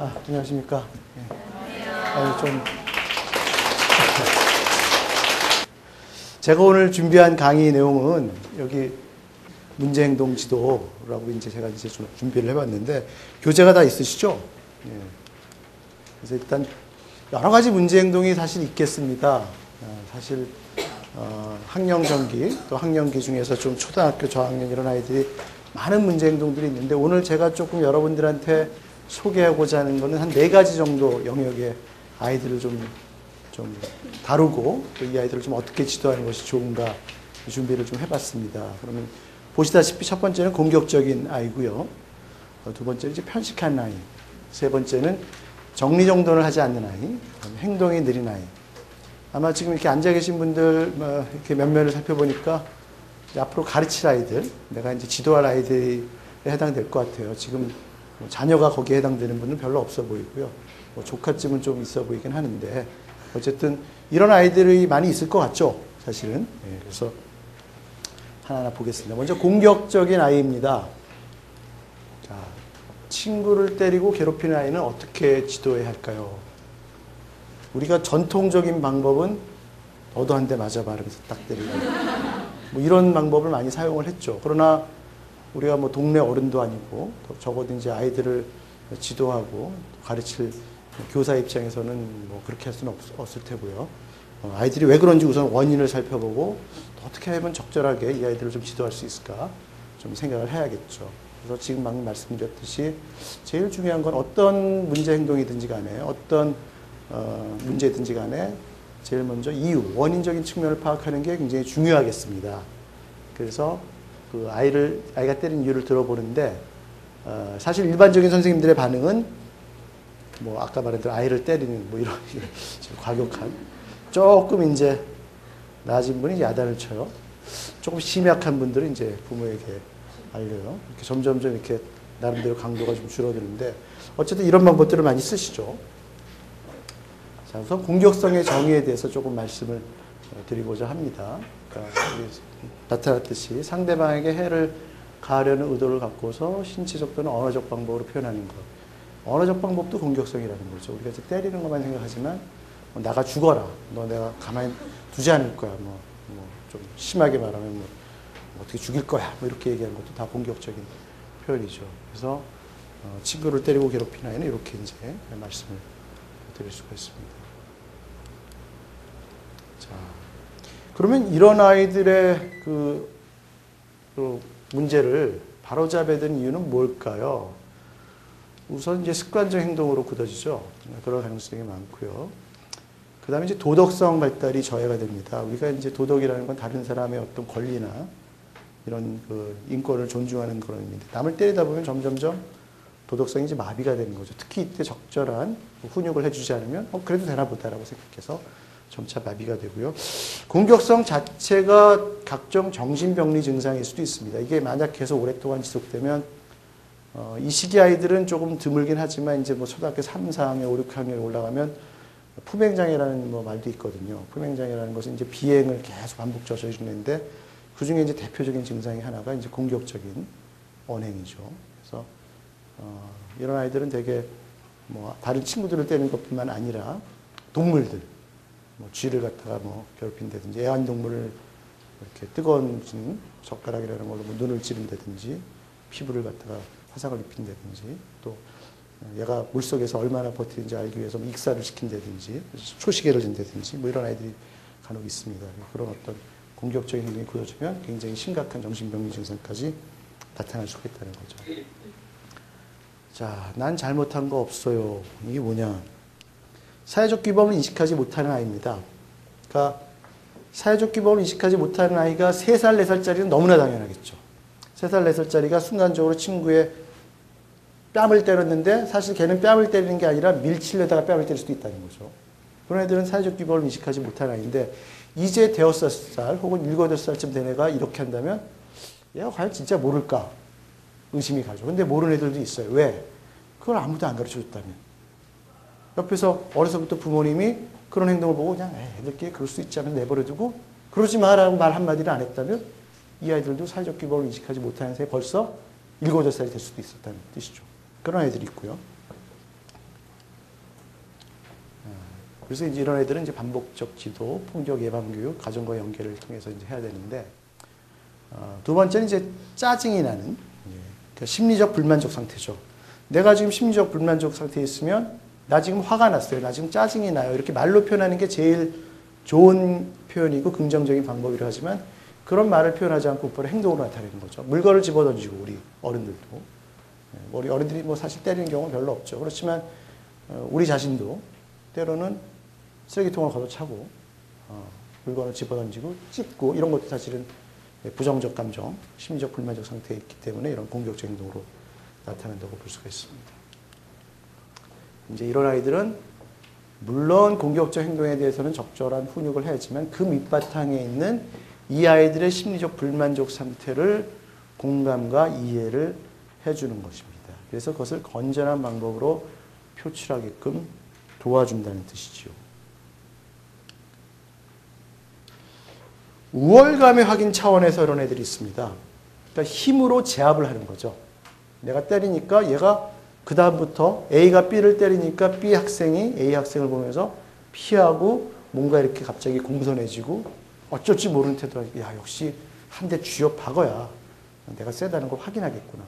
안녕하십니까. 좀 제가 오늘 준비한 강의 내용은 여기 문제행동 지도라고 제가 좀 준비를 해봤는데 교재가 다 있으시죠? 그래서 일단 여러 가지 문제행동이 사실 있겠습니다. 사실 학령전기 또 학령기 중에서 좀 초등학교 저학년 이런 아이들이 많은 문제행동들이 있는데 오늘 제가 조금 여러분들한테 소개하고자 하는 것은 한 4가지 정도 영역의 아이들을 좀 다루고 또 이 아이들을 좀 어떻게 지도하는 것이 좋은가 준비를 좀 해봤습니다. 그러면 보시다시피 첫 번째는 공격적인 아이고요. 두 번째는 이제 편식한 아이. 세 번째는 정리정돈을 하지 않는 아이. 행동이 느린 아이. 아마 지금 이렇게 앉아 계신 분들 이렇게 면면을 살펴보니까 앞으로 가르칠 아이들, 내가 이제 지도할 아이들에 해당될 것 같아요. 지금 자녀가 거기에 해당되는 분은 별로 없어 보이고요. 조카쯤은 좀 있어 보이긴 하는데 어쨌든 이런 아이들이 많이 있을 것 같죠, 사실은. 그래서 하나하나 보겠습니다. 먼저 공격적인 아이입니다. 자, 친구를 때리고 괴롭히는 아이는 어떻게 지도해야 할까요? 우리가 전통적인 방법은 너도 한 대 맞아봐 이러면서 딱 때리고 이런 방법을 많이 사용을 했죠. 그러나 우리가 동네 어른도 아니고 적어도 이제 아이들을 지도하고 가르칠 교사 입장에서는 그렇게 할 수는 없을 테고요. 아이들이 왜 그런지 우선 원인을 살펴보고 어떻게 하면 적절하게 이 아이들을 좀 지도할 수 있을까 좀 생각을 해야겠죠. 그래서 지금 방금 말씀드렸듯이 제일 중요한 건 어떤 문제 행동이든지 간에 어떤 문제든지 간에 제일 먼저 이유, 원인적인 측면을 파악하는 게 굉장히 중요하겠습니다. 그래서 그 아이가 때린 이유를 들어보는데 사실 일반적인 선생님들의 반응은 아까 말한 대로 아이를 때리는 이런 과격한 조금 이제 나아진 분이 야단을 쳐요. 조금 심약한 분들은 이제 부모에게 알려요. 이렇게 점점점 이렇게 나름대로 강도가 좀 줄어드는데 어쨌든 이런 방법들을 많이 쓰시죠. 자, 우선 공격성의 정의에 대해서 조금 말씀을 드리고자 합니다. 그러니까 나타났듯이 상대방에게 해를 가하려는 의도를 갖고서 신체적 또는 언어적 방법으로 표현하는 것. 언어적 방법도 공격성이라는 거죠. 우리가 이제 때리는 것만 생각하지만 나가 죽어라. 너 내가 가만히 두지 않을 거야. 좀 심하게 말하면 어떻게 죽일 거야. 이렇게 얘기하는 것도 다 공격적인 표현이죠. 그래서 친구를 때리고 괴롭히는 아이는 이렇게 이제 말씀을 드릴 수가 있습니다. 자, 그러면 이런 아이들의 그 문제를 바로잡아야 되는 이유는 뭘까요? 우선 이제 습관적 행동으로 굳어지죠. 그럴 가능성이 많고요. 그 다음에 이제 도덕성 발달이 저해가 됩니다. 우리가 이제 도덕이라는 건 다른 사람의 어떤 권리나 이런 그 인권을 존중하는 그런 의미인데 남을 때리다 보면 점점점 도덕성이 이제 마비가 되는 거죠. 특히 이때 적절한 훈육을 해주지 않으면 그래도 되나 보다라고 생각해서 점차 마비가 되고요. 공격성 자체가 각종 정신병리 증상일 수도 있습니다. 이게 만약 계속 오랫동안 지속되면 이 시기 아이들은 조금 드물긴 하지만 이제 초등학교 3, 4학년, 5, 6학년에 올라가면 품행장애라는 말도 있거든요. 품행장애라는 것은 이제 비행을 계속 반복적으로 해주는데 그 중에 이제 대표적인 증상이 하나가 이제 공격적인 언행이죠. 그래서 이런 아이들은 되게 다른 친구들을 때리는 것뿐만 아니라 동물들, 쥐를 갖다가 괴롭힌다든지 애완동물을 이렇게 뜨거운 젓가락이라는 걸로 눈을 찌른다든지 피부를 갖다가 화상을 입힌다든지 또 얘가 물속에서 얼마나 버티는지 알기 위해서 익사를 시킨다든지 초시계를 준다든지 이런 아이들이 간혹 있습니다. 그런 어떤 공격적인 행동이 굳어지면 굉장히 심각한 정신병리 증상까지 나타날 수가 있다는 거죠. 자, 난 잘못한 거 없어요. 이게 뭐냐? 사회적 규범을 인식하지 못하는 아이입니다. 그러니까 사회적 규범을 인식하지 못하는 아이가 3살, 4살짜리는 너무나 당연하겠죠. 3살, 4살짜리가 순간적으로 친구의 뺨을 때렸는데 사실 걔는 뺨을 때리는 게 아니라 밀치려다가 뺨을 때릴 수도 있다는 거죠. 그런 애들은 사회적 규범을 인식하지 못하는 아이인데 이제 5살 혹은 7, 8살쯤 된 애가 이렇게 한다면 얘가 과연 진짜 모를까 의심이 가죠. 근데 모르는 애들도 있어요. 왜? 그걸 아무도 안 가르쳐줬다면. 옆에서 어려서부터 부모님이 그런 행동을 보고 그냥 애들끼리 그럴 수 있지 않으면 내버려두고 그러지 마라고 말 한마디를 안 했다면 이 아이들도 사회적 규범을 인식하지 못하는 새에 벌써 7, 8살이 될 수도 있었다는 뜻이죠. 그런 아이들이 있고요. 그래서 이제 이런 애들은 이제 반복적 지도, 폭력 예방 교육, 가정과 연계를 통해서 이제 해야 되는데, 두 번째는 이제 짜증이 나는, 그러니까 심리적 불만족 상태죠. 내가 지금 심리적 불만족 상태에 있으면 나 지금 화가 났어요. 나 지금 짜증이 나요. 이렇게 말로 표현하는 게 제일 좋은 표현이고 긍정적인 방법이라 하지만 그런 말을 표현하지 않고 곧바로 행동으로 나타내는 거죠. 물건을 집어던지고 우리 어른들도. 우리 어른들이 뭐 사실 때리는 경우는 별로 없죠. 그렇지만 우리 자신도 때로는 쓰레기통을 걷어차고 물건을 집어던지고 찢고 이런 것도 사실은 부정적 감정, 심리적 불만족 상태에 있기 때문에 이런 공격적 행동으로 나타난다고 볼 수가 있습니다. 이제 이런 아이들은 물론 공격적 행동에 대해서는 적절한 훈육을 해야지만 그 밑바탕에 있는 이 아이들의 심리적 불만족 상태를 공감과 이해를 해주는 것입니다. 그래서 그것을 건전한 방법으로 표출하게끔 도와준다는 뜻이지요. 우월감의 확인 차원에서 이런 애들이 있습니다. 그러니까 힘으로 제압을 하는 거죠. 내가 때리니까 얘가 그 다음부터 A가 B를 때리니까 B 학생이 A 학생을 보면서 피하고 뭔가 이렇게 갑자기 공손해지고 어쩔 줄 모르는 태도로 야 역시 한 대 쥐어 박어야 내가 세다는 걸 확인하겠구나.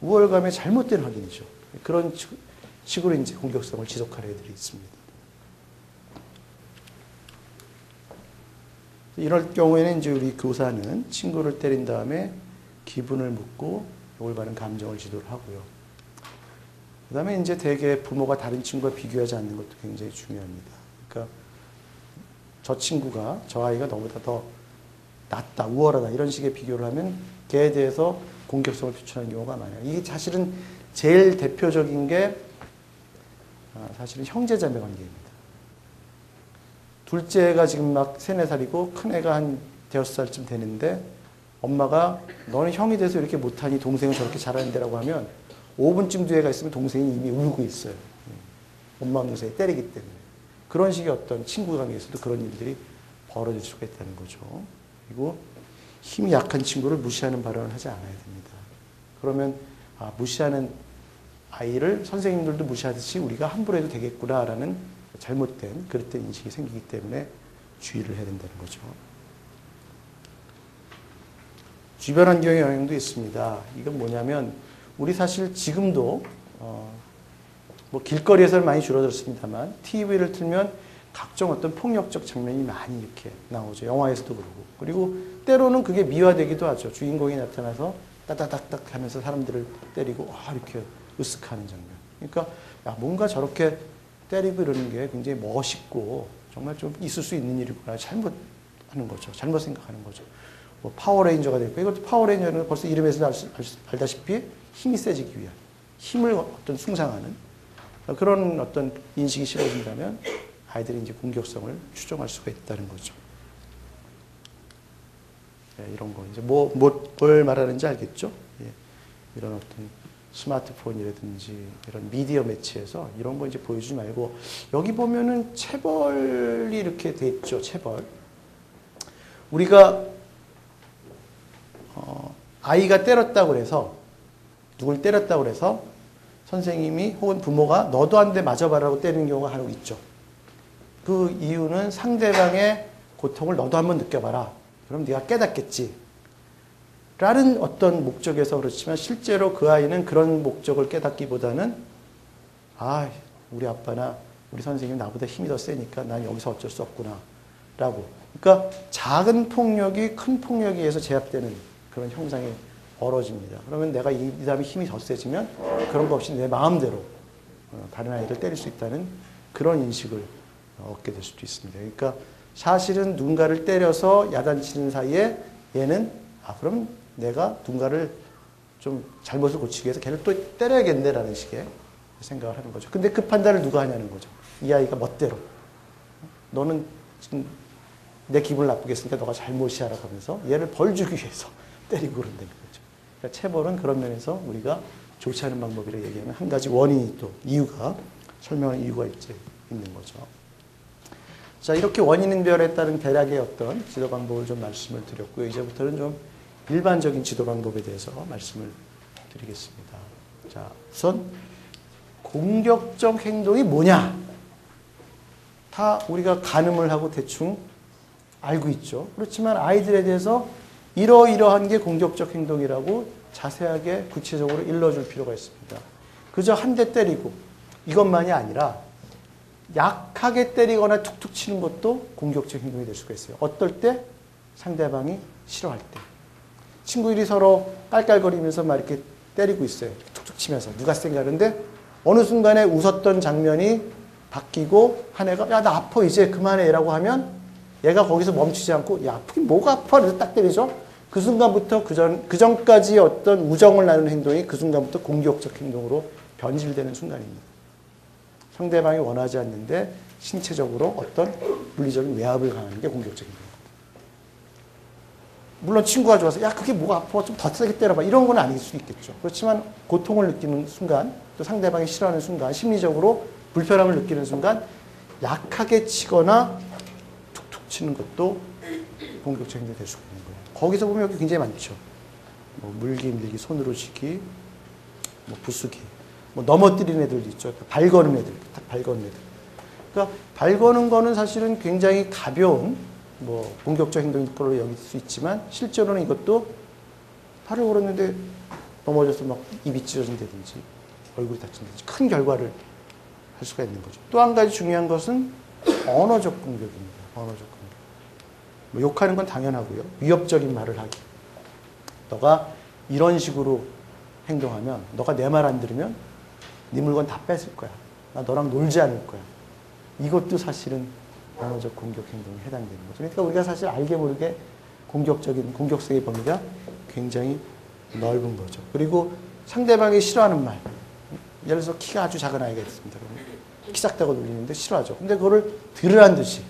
우월감의 잘못된 확인이죠. 그런 식으로 이제 공격성을 지속하는 애들이 있습니다. 이럴 경우에는 이제 우리 교사는 친구를 때린 다음에 기분을 묻고 올바른 감정을 지도를 하고요. 그 다음에 이제 대개 부모가 다른 친구와 비교하지 않는 것도 굉장히 중요합니다. 그러니까 저 친구가, 저 아이가 너보다 더 낫다, 우월하다 이런 식의 비교를 하면 걔에 대해서 공격성을 표출하는 경우가 많아요. 이게 사실은 제일 대표적인 게 사실은 형제자매 관계입니다. 둘째가 지금 막 3, 4살이고 큰애가 한 5살쯤 되는데 엄마가 너는 형이 돼서 이렇게 못하니 동생은 저렇게 잘하는데라고 하면 5분쯤 뒤에가 있으면 동생이 이미 울고 있어요. 엄마 무서에 때리기 때문에. 그런 식의 어떤 친구 관계에서도 그런 일들이 벌어질 수가 있다는 거죠. 그리고 힘이 약한 친구를 무시하는 발언을 하지 않아야 됩니다. 그러면 무시하는 아이를 선생님들도 무시하듯이 우리가 함부로 해도 되겠구나라는 잘못된 그릇된 인식이 생기기 때문에 주의를 해야 된다는 거죠. 주변 환경의 영향도 있습니다. 이건 뭐냐면 우리 사실 지금도 뭐 길거리에서는 많이 줄어들었습니다만 TV를 틀면 각종 어떤 폭력적 장면이 많이 이렇게 나오죠. 영화에서도 그러고. 그리고 때로는 그게 미화되기도 하죠. 주인공이 나타나서 따다닥닥 하면서 사람들을 때리고 이렇게 으쓱하는 장면. 그러니까 야, 뭔가 저렇게 때리고 이러는 게 굉장히 멋있고 정말 좀 있을 수 있는 일이구나. 잘못하는 거죠. 잘못 생각하는 거죠. 뭐 파워레인저가 되고 이것도 파워레인저는 벌써 이름에서 알다시피 힘이 세지기 위한 힘을 어떤 숭상하는 그런 어떤 인식이 심어진다면 아이들이 이제 공격성을 추정할 수가 있다는 거죠. 네, 이런 거 이제 뭘 말하는지 알겠죠? 예, 이런 어떤 스마트폰이라든지 이런 미디어 매체에서 이런 거 이제 보여주지 말고 여기 보면은 체벌이 이렇게 돼 있죠. 체벌. 우리가 아이가 때렸다고 해서 누굴 때렸다고 해서 선생님이 혹은 부모가 너도 한 대 맞아봐라고 때리는 경우가 하나 있죠. 그 이유는 상대방의 고통을 너도 한번 느껴봐라. 그럼 네가 깨닫겠지. 라는 어떤 목적에서 그렇지만 실제로 그 아이는 그런 목적을 깨닫기보다는 우리 아빠나 우리 선생님이 나보다 힘이 더 세니까 난 여기서 어쩔 수 없구나. 라고. 그러니까 작은 폭력이 큰 폭력에 의해서 제압되는 그런 형상이 벌어집니다. 그러면 내가 이 사람이 힘이 더 세지면 그런 거 없이 내 마음대로 다른 아이를 때릴 수 있다는 그런 인식을 얻게 될 수도 있습니다. 그러니까 사실은 누군가를 때려서 야단치는 사이에 얘는 그럼 내가 누군가를 좀 잘못을 고치기 위해서 걔를 또 때려야겠네라는 식의 생각을 하는 거죠. 근데 그 판단을 누가 하냐는 거죠. 이 아이가 멋대로. 너는 지금 내 기분을 나쁘게 했으니까 너가 잘못이야라 하면서 얘를 벌 주기 위해서 때리고 그런다는 거죠. 그러니까 체벌은 그런 면에서 우리가 좋지 않은 방법이라고 얘기하면 한 가지 원인이 또 이유가 설명하는 이유가 있는 거죠. 자, 이렇게 원인인별에 따른 대략의 어떤 지도 방법을 좀 말씀을 드렸고요. 이제부터는 좀 일반적인 지도 방법에 대해서 말씀을 드리겠습니다. 자, 우선 공격적 행동이 뭐냐? 다 우리가 가늠을 하고 대충 알고 있죠. 그렇지만 아이들에 대해서 이러이러한 게 공격적 행동이라고 자세하게 구체적으로 일러줄 필요가 있습니다. 그저 한 대 때리고 이것만이 아니라 약하게 때리거나 툭툭 치는 것도 공격적 행동이 될 수가 있어요. 어떨 때? 상대방이 싫어할 때. 친구들이 서로 깔깔거리면서 막 이렇게 때리고 있어요. 툭툭 치면서. 누가 센가 하는데 어느 순간에 웃었던 장면이 바뀌고 한 애가 야, 나 아파 이제 그만해 라고 하면 얘가 거기서 멈추지 않고 야, 아프긴 뭐가 아파? 그래서 딱 때리죠. 그 순간부터 그 전까지 어떤 우정을 나누는 행동이 그 순간부터 공격적 행동으로 변질되는 순간입니다. 상대방이 원하지 않는데 신체적으로 어떤 물리적인 외압을 가하는 게 공격적 행동입니다. 물론 친구가 좋아서 야 그게 뭐가 아파 좀 더 세게 때려봐 이런 건 아닐 수 있겠죠. 그렇지만 고통을 느끼는 순간 또 상대방이 싫어하는 순간 심리적으로 불편함을 느끼는 순간 약하게 치거나 툭툭 치는 것도 공격적 행동이 될 수가 있는 거예요. 거기서 보면 여기 굉장히 많죠. 뭐 물기, 밀기, 손으로 쥐기, 뭐 부수기, 뭐 넘어뜨리는 애들도 있죠. 발 거는 애들, 딱 발 거는 애들. 그러니까 발 거는 거는 사실은 굉장히 가벼운 뭐 공격적 행동일 걸로 여길 수 있지만 실제로는 이것도 팔을 걸었는데 넘어져서 막 입이 찢어진다든지 얼굴이 다친다든지 큰 결과를 할 수가 있는 거죠. 또 한 가지 중요한 것은 언어적 공격입니다. 언어적 공격. 뭐 욕하는 건 당연하고요. 위협적인 말을 하기. 너가 이런 식으로 행동하면 너가 내 말 안 들으면 네 물건 다 뺏을 거야. 나 너랑 놀지 않을 거야. 이것도 사실은 언어적 공격 행동에 해당되는 거죠. 그러니까 우리가 사실 알게 모르게 공격성의 범위가 굉장히 넓은 거죠. 그리고 상대방이 싫어하는 말. 예를 들어서 키가 아주 작은 아이가 있습니다. 키 작다고 놀리는데 싫어하죠. 근데 그거를 들으란 듯이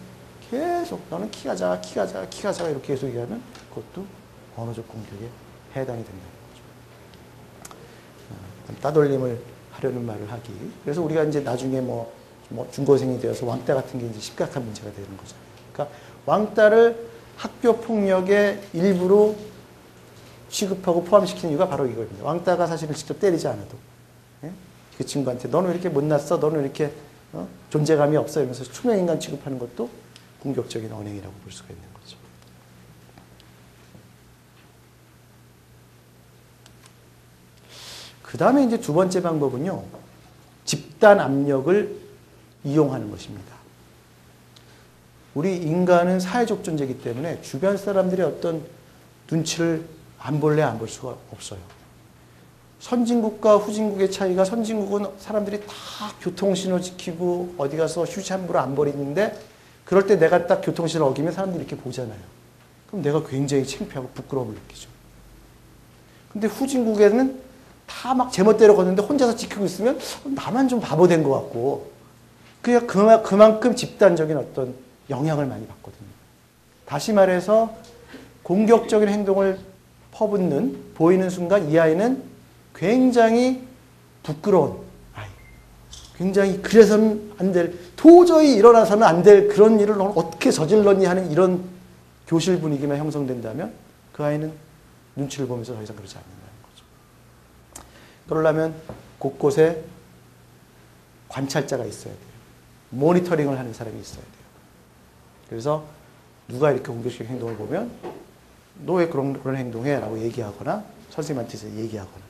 계속 너는 키가 작아, 키가 작아, 키가 작아 이렇게 계속 얘기하면 그것도 언어적 공격에 해당이 된다는 거죠. 따돌림을 하려는 말을 하기. 그래서 우리가 이제 나중에 뭐 중고생이 되어서 왕따 같은 게 이제 심각한 문제가 되는 거죠. 그러니까 왕따를 학교 폭력의 일부로 취급하고 포함시키는 이유가 바로 이거입니다. 왕따가 사실은 직접 때리지 않아도 예? 그 친구한테 너는 왜 이렇게 못났어? 너는 왜 이렇게 존재감이 없어? 이러면서 투명인간 취급하는 것도 공격적인 언행이라고 볼 수가 있는 거죠. 그 다음에 이제 두 번째 방법은요. 집단 압력을 이용하는 것입니다. 우리 인간은 사회적 존재이기 때문에 주변 사람들의 어떤 눈치를 안 볼래 안 볼 수가 없어요. 선진국과 후진국의 차이가 선진국은 사람들이 다 교통신호 지키고 어디 가서 휴지 함부로 안 버리는데 그럴 때 내가 딱 교통신호 어기면 사람들이 이렇게 보잖아요. 그럼 내가 굉장히 창피하고 부끄러움을 느끼죠. 근데 후진국에는 다 막 제멋대로 걷는데 혼자서 지키고 있으면 나만 좀 바보 된 것 같고 그만큼 집단적인 어떤 영향을 많이 받거든요. 다시 말해서 공격적인 행동을 보이는 순간 이 아이는 굉장히 부끄러운 아이. 굉장히 그래서는 안 될, 도저히 일어나서는 안 될 그런 일을 어떻게 저질렀니 하는 이런 교실 분위기만 형성된다면 그 아이는 눈치를 보면서 더 이상 그러지 않는다는 거죠. 그러려면 곳곳에 관찰자가 있어야 돼요. 모니터링을 하는 사람이 있어야 돼요. 그래서 누가 이렇게 공격적인 행동을 보면 너 왜 그런 행동해? 라고 얘기하거나 선생님한테 얘기하거나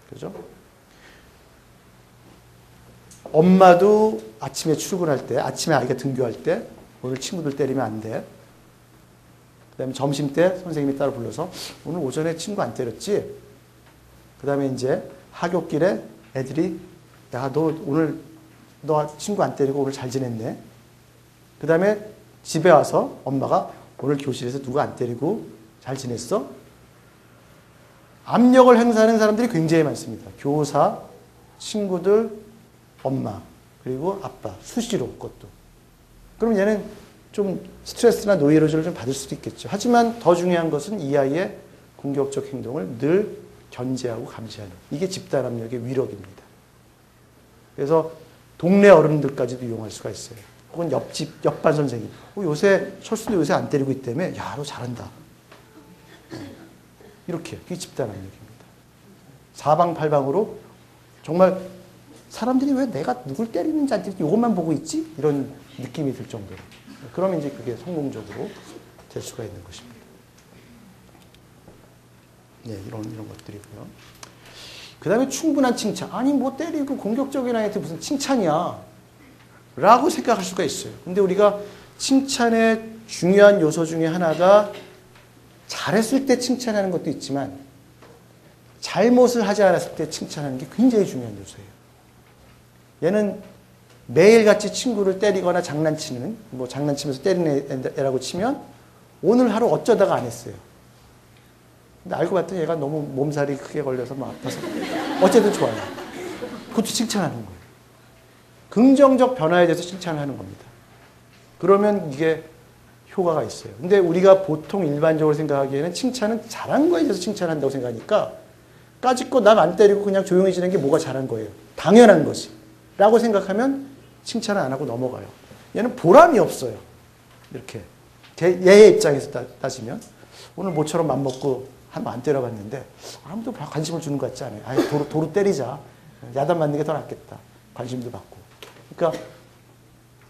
그죠? 엄마도 아침에 출근할 때 아침에 아이가 등교할 때 오늘 친구들 때리면 안 돼. 그 다음에 점심 때 선생님이 따로 불러서 오늘 오전에 친구 안 때렸지? 그 다음에 이제 하굣길에 애들이 야, 너 오늘 너 친구 안 때리고 오늘 잘 지냈네. 그 다음에 집에 와서 엄마가 오늘 교실에서 누가 안 때리고 잘 지냈어? 압력을 행사하는 사람들이 굉장히 많습니다. 교사, 친구들, 엄마, 그리고 아빠, 수시로 그것도. 그럼 얘는 좀 스트레스나 노이로즈를 좀 받을 수도 있겠죠. 하지만 더 중요한 것은 이 아이의 공격적 행동을 늘 견제하고 감시하는. 이게 집단 압력의 위력입니다. 그래서 동네 어른들까지도 이용할 수가 있어요. 혹은 옆집, 옆반 선생님. 요새, 철수도 요새 안 때리고 있다며? 야, 너 잘한다. 이렇게. 그게 집단 압력입니다. 사방팔방으로 정말 사람들이 왜 내가 누굴 때리는지 안 때리는지 이것만 보고 있지? 이런 느낌이 들 정도로. 그러면 이제 그게 성공적으로 될 수가 있는 것입니다. 네, 이런 것들이고요. 그 다음에 충분한 칭찬. 아니, 뭐 때리고 공격적인 아이한테 무슨 칭찬이야. 라고 생각할 수가 있어요. 근데 우리가 칭찬의 중요한 요소 중에 하나가 잘했을 때 칭찬하는 것도 있지만 잘못을 하지 않았을 때 칭찬하는 게 굉장히 중요한 요소예요. 얘는 매일같이 친구를 때리거나 장난치는, 뭐 장난치면서 때리는 애라고 치면 오늘 하루 어쩌다가 안 했어요. 근데 알고 봤더니 얘가 너무 몸살이 크게 걸려서 막 아파서 어쨌든 좋아요. 그것도 칭찬하는 거예요. 긍정적 변화에 대해서 칭찬을 하는 겁니다. 그러면 이게 효과가 있어요. 근데 우리가 보통 일반적으로 생각하기에는 칭찬은 잘한 거에 대해서 칭찬한다고 생각하니까 까짓거 남 안 때리고 그냥 조용히 지내는 게 뭐가 잘한 거예요. 당연한 것이. 라고 생각하면 칭찬을 안 하고 넘어가요. 얘는 보람이 없어요. 이렇게. 얘의 입장에서 따지면 오늘 모처럼 맘먹고 한 번 안 때려봤는데 아무도 관심을 주는 것 같지 않아요. 아예 도로 때리자. 야단 맞는 게 더 낫겠다. 관심도 받고. 그러니까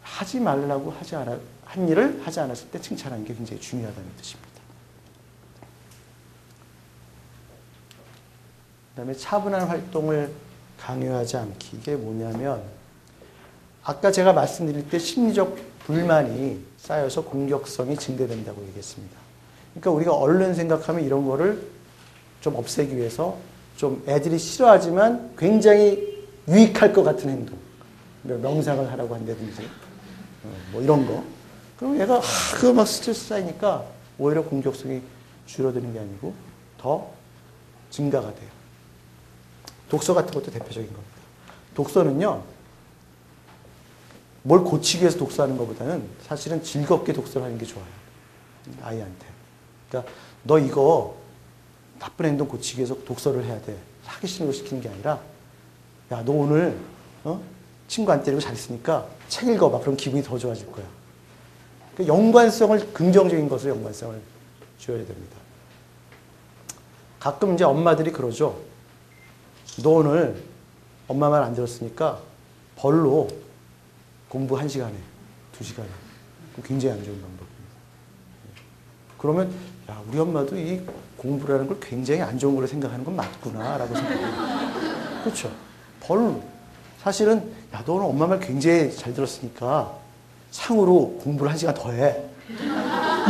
하지 말라고 한 일을 하지 않았을 때 칭찬하는 게 굉장히 중요하다는 뜻입니다. 그 다음에 차분한 활동을 강요하지 않기. 이게 뭐냐면 아까 제가 말씀드릴 때 심리적 불만이 쌓여서 공격성이 증대된다고 얘기했습니다. 그러니까 우리가 얼른 생각하면 이런 거를 좀 없애기 위해서 좀 애들이 싫어하지만 굉장히 유익할 것 같은 행동. 명상을 하라고 한다든지 뭐 이런 거. 그럼 얘가 그거 막 스트레스 쌓이니까 오히려 공격성이 줄어드는 게 아니고 더 증가가 돼요. 독서 같은 것도 대표적인 겁니다. 독서는요, 뭘 고치기 위해서 독서하는 것보다는 사실은 즐겁게 독서를 하는 게 좋아요. 아이한테. 그러니까 너 이거 나쁜 행동 고치기 위해서 독서를 해야 돼. 하기 싫은 걸 시키는 게 아니라 야, 너 오늘 친구 안 때리고 잘했으니까 책 읽어봐. 그럼 기분이 더 좋아질 거야. 그러니까 연관성을, 긍정적인 것으로 연관성을 줘야 됩니다. 가끔 이제 엄마들이 그러죠. 너 오늘 엄마 말 안 들었으니까 벌로 공부 1시간에, 2시간에. 굉장히 안 좋은 방법입니다. 그러면 야, 우리 엄마도 이 공부라는 걸 굉장히 안 좋은 걸로 생각하는 건 맞구나 라고 생각해요. 그렇죠. 벌로. 사실은 야, 너 오늘 엄마 말 굉장히 잘 들었으니까 상으로 공부를 1시간 더 해.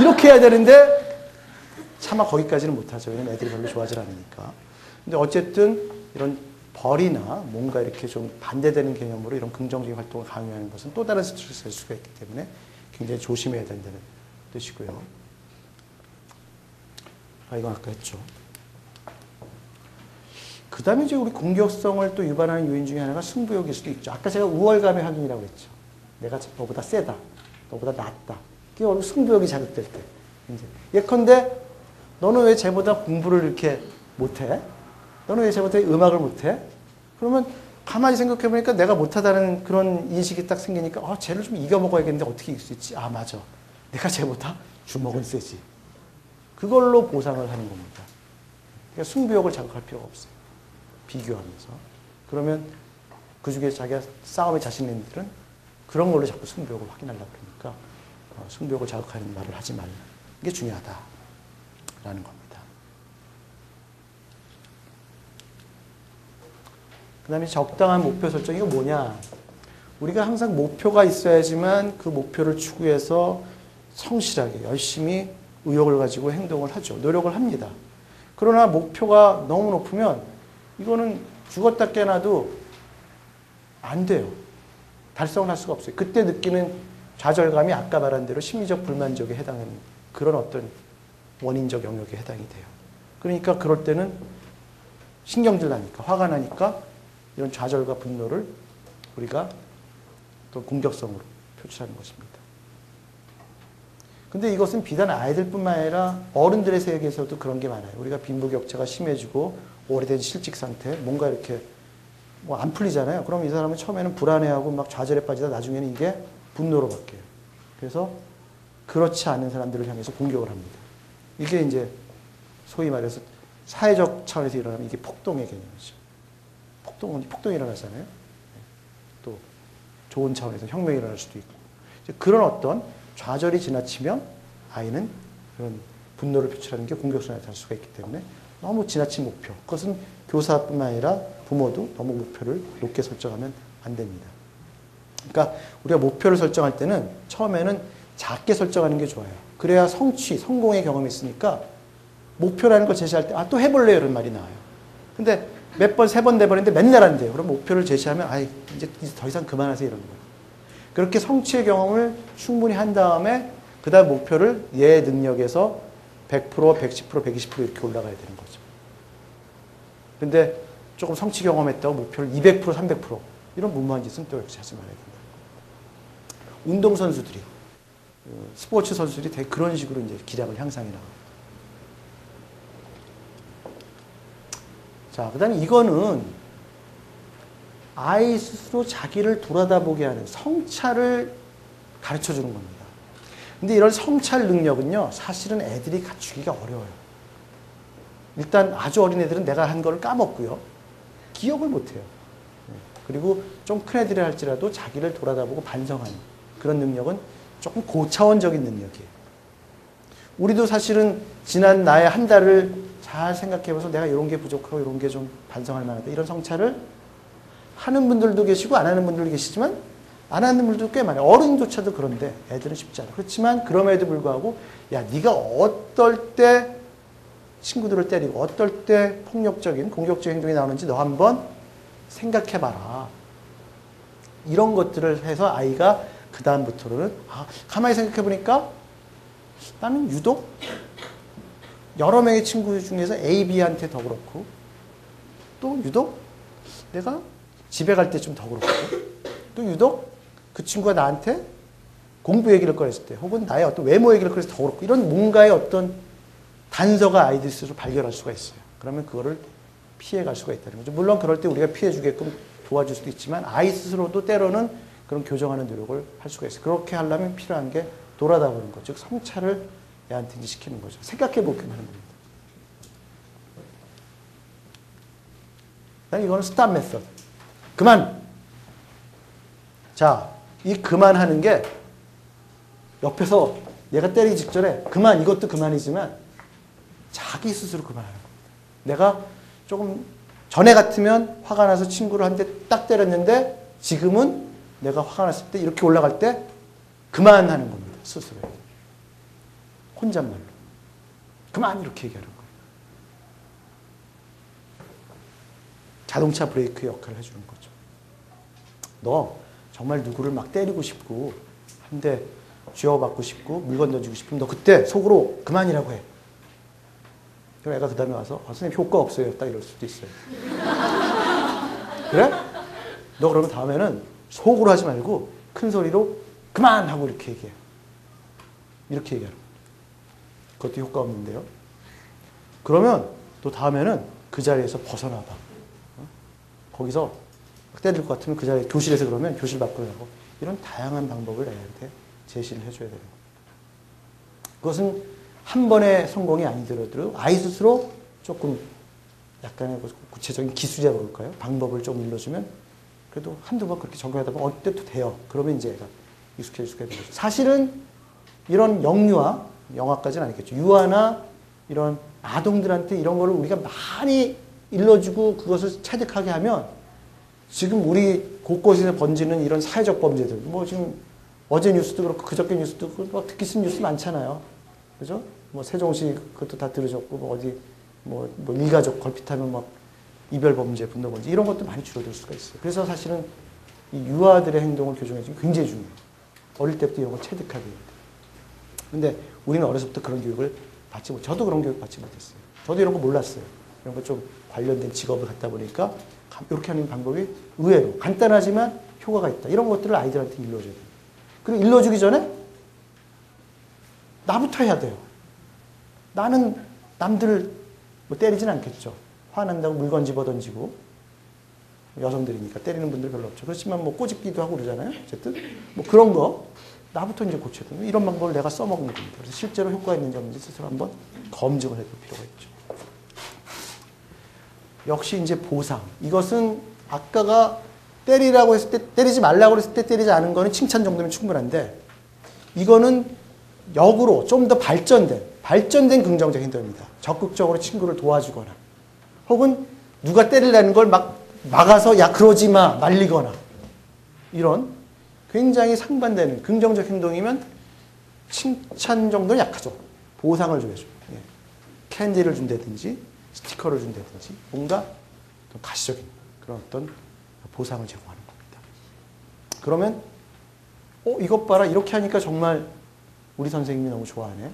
이렇게 해야 되는데 차마 거기까지는 못하죠. 왜냐면 애들이 별로 좋아하지 않으니까. 근데 어쨌든 이런 벌이나 뭔가 이렇게 좀 반대되는 개념으로 이런 긍정적인 활동을 강요하는 것은 또 다른 스트레스가 될 수가 있기 때문에 굉장히 조심해야 된다는 뜻이고요. 이건 아까 했죠. 그 다음에 이제 우리 공격성을 또 유발하는 요인 중에 하나가 승부욕일 수도 있죠. 아까 제가 우월감의 확인이라고 했죠. 내가 너보다 세다. 너보다 낫다. 그게 승부욕이 자극될 때. 이제 예컨대 너는 왜 쟤보다 공부를 이렇게 못해? 너는 왜 쟤보다 음악을 못해? 그러면 가만히 생각해보니까 내가 못하다는 그런 인식이 딱 생기니까 쟤를 좀 이겨먹어야겠는데 어떻게 이길 수 있지? 아, 맞아. 내가 쟤보다 주먹은 세지. 그걸로 보상을 하는 겁니다. 그러니까 승부욕을 자극할 필요가 없어요. 비교하면서. 그러면 그 중에 자기가 싸움에 자신 있는 애들은 그런 걸로 자꾸 승부욕을 확인하려고 그러니까 승부욕을 자극하는 말을 하지 말는 게 중요하다라는 겁니다. 그 다음에 적당한 목표 설정. 이거 뭐냐? 우리가 항상 목표가 있어야지만 그 목표를 추구해서 성실하게 열심히 의욕을 가지고 행동을 하죠. 노력을 합니다. 그러나 목표가 너무 높으면 이거는 죽었다 깨나도 안 돼요. 달성을 할 수가 없어요. 그때 느끼는 좌절감이 아까 말한 대로 심리적 불만족에 해당하는 그런 어떤 원인적 영역에 해당이 돼요. 그러니까 그럴 때는 신경질 나니까, 화가 나니까 이런 좌절과 분노를 우리가 또 공격성으로 표출하는 것입니다. 근데 이것은 비단 아이들뿐만 아니라 어른들의 세계에서도 그런 게 많아요. 우리가 빈부격차가 심해지고 오래된 실직 상태, 뭔가 이렇게 뭐 안 풀리잖아요. 그럼 이 사람은 처음에는 불안해하고 막 좌절에 빠지다 나중에는 이게 분노로 바뀌어요. 그래서 그렇지 않은 사람들을 향해서 공격을 합니다. 이게 이제 소위 말해서 사회적 차원에서 일어나면 이게 폭동의 개념이죠. 폭동이 일어나잖아요. 좋은 차원에서 혁명이 일어날 수도 있고. 그런 어떤 좌절이 지나치면 아이는 그런 분노를 표출하는 게 공격성이 나타날 수가 있기 때문에 너무 지나친 목표. 그것은 교사뿐만 아니라 부모도 너무 목표를 높게 설정하면 안 됩니다. 그러니까 우리가 목표를 설정할 때는 처음에는 작게 설정하는 게 좋아요. 그래야 성공의 경험이 있으니까 목표라는 걸 제시할 때, 또 해볼래요. 이런 말이 나와요. 근데 몇 번, 3번, 4번 했는데 맨날 안 돼요. 그럼 목표를 제시하면, 이제 더 이상 그만하세요. 이런 거예요. 그렇게 성취의 경험을 충분히 한 다음에, 그 다음 목표를 얘 능력에서 100%, 110%, 120% 이렇게 올라가야 되는 거죠. 근데 조금 성취 경험했다고 목표를 200%, 300% 이런 무모한 짓은 또 역시 하지 말아야 된다. 운동선수들이, 스포츠 선수들이 되게 그런 식으로 이제 기량을 향상해 나가요. 자, 그 다음에 이거는 아이 스스로 자기를 돌아다보게 하는 성찰을 가르쳐 주는 겁니다. 근데 이런 성찰 능력은요, 사실은 애들이 갖추기가 어려워요. 일단 아주 어린 애들은 내가 한 걸 까먹고요. 기억을 못해요. 그리고 좀 큰 애들이 할지라도 자기를 돌아다보고 반성하는 그런 능력은 조금 고차원적인 능력이에요. 우리도 사실은 지난 나의 한 달을 잘 생각해봐서 내가 이런 게 부족하고 이런 게 좀 반성할 만하다. 이런 성찰을 하는 분들도 계시고 안 하는 분들도 계시지만 안 하는 분들도 꽤 많아요. 어른조차도 그런데 애들은 쉽지 않아요. 그렇지만 그럼에도 불구하고 야, 네가 어떨 때 친구들을 때리고 어떨 때 폭력적인 공격적인 행동이 나오는지 너 한번 생각해봐라. 이런 것들을 해서 아이가 그 다음부터는 가만히 생각해보니까 나는 유독 여러 명의 친구 중에서 A, B한테 더 그렇고 또 유독 내가 집에 갈 때 좀 더 그렇고 또 유독 그 친구가 나한테 공부 얘기를 꺼냈을 때 혹은 나의 어떤 외모 얘기를 꺼냈을 때 더 그렇고 이런 뭔가의 어떤 단서가 아이들 스스로 발견할 수가 있어요. 그러면 그거를 피해갈 수가 있다는 거죠. 물론 그럴 때 우리가 피해주게끔 도와줄 수도 있지만 아이 스스로도 때로는 그런 교정하는 노력을 할 수가 있어요. 그렇게 하려면 필요한 게 돌아다보는 것, 즉 성찰을 애한테 이제 시키는 거죠. 생각해보게끔 하는 겁니다. 이거는 스탑 메서드. 그만! 자, 이 그만하는 게 옆에서 얘가 때리기 직전에 그만, 이것도 그만이지만 자기 스스로 그만하는 겁니다. 내가 조금 전에 같으면 화가 나서 친구를 한 대 딱 때렸는데 지금은 내가 화가 났을 때 이렇게 올라갈 때 그만하는 겁니다. 스스로. 혼잣말로. 그만 이렇게 얘기하는 거예요. 자동차 브레이크 역할을 해주는 거죠. 너 정말 누구를 막 때리고 싶고 한 대 쥐어받고 싶고 물건 던지고 싶으면 너 그때 속으로 그만이라고 해. 그럼 애가 그 다음에 와서 선생님 효과 없어요. 딱 이럴 수도 있어요. 그래? 너 그러면 다음에는 속으로 하지 말고 큰 소리로 그만하고 이렇게 얘기해. 이렇게 얘기하는 거예요. 그것도 효과 없는데요. 그러면 또 다음에는 그 자리에서 벗어나봐. 거기서 때릴 것 같으면 그 자리에 교실에서 그러면 교실 밖으로 나고 이런 다양한 방법을 애한테 제시를 해줘야 되는 겁니다. 그것은 한 번의 성공이 아니더라도 아이 스스로 조금 약간의 구체적인 기술이라고 그럴까요? 방법을 좀 일러주면 그래도 한두 번 그렇게 적용하다 보면 어느 때도 돼요. 그러면 이제 애가 익숙해질 수가 있는 거죠. 사실은 이런 영유아, 영아까지는 아니겠죠. 유아나 이런 아동들한테 이런 거를 우리가 많이 일러주고 그것을 체득하게 하면 지금 우리 곳곳에서 번지는 이런 사회적 범죄들, 뭐 지금 어제 뉴스도 그렇고 그저께 뉴스도 그렇고 막 듣기 싫은 뉴스 많잖아요. 그죠? 뭐 세종시 그것도 다 들으셨고 뭐 어디 뭐 일가족 걸핏하면 막 이별 범죄, 분노 범죄 이런 것도 많이 줄어들 수가 있어요. 그래서 사실은 이 유아들의 행동을 교정해 주는 게 굉장히 중요해요. 어릴 때부터 이런 걸 체득하게 됩니다. 근데 우리는 어려서부터 그런 교육을 받지 못, 저도 그런 교육 받지 못했어요. 저도 이런 거 몰랐어요. 이런 거 좀 관련된 직업을 갖다 보니까 이렇게 하는 방법이 의외로 간단하지만 효과가 있다. 이런 것들을 아이들한테 일러줘야 돼요. 그리고 일러주기 전에 나부터 해야 돼요. 나는 남들 뭐 때리진 않겠죠. 화난다고 물건 집어던지고 여성들이니까 때리는 분들 별로 없죠. 그렇지만 뭐 꼬집기도 하고 그러잖아요. 어쨌든 뭐 그런 거 나부터 이제 고쳐야 돼요. 이런 방법을 내가 써먹는 겁니다. 그래서 실제로 효과가 있는지 없는지 스스로 한번 검증을 해볼 필요가 있죠. 역시 이제 보상. 이것은 아까가 때리라고 했을 때, 때리지 말라고 했을 때 때리지 않은 거는 칭찬 정도면 충분한데, 이거는 역으로 좀 더 발전된 긍정적 행동입니다. 적극적으로 친구를 도와주거나, 혹은 누가 때리려는 걸 막아서 야, 그러지 마, 말리거나, 이런 굉장히 상반되는 긍정적 행동이면 칭찬 정도는 약하죠. 보상을 줘야죠. 예. 캔디를 준다든지, 스티커를 준다든지, 뭔가 좀 가시적인 그런 어떤 보상을 제공하는 겁니다. 그러면, 이것 봐라. 이렇게 하니까 정말 우리 선생님이 너무 좋아하네.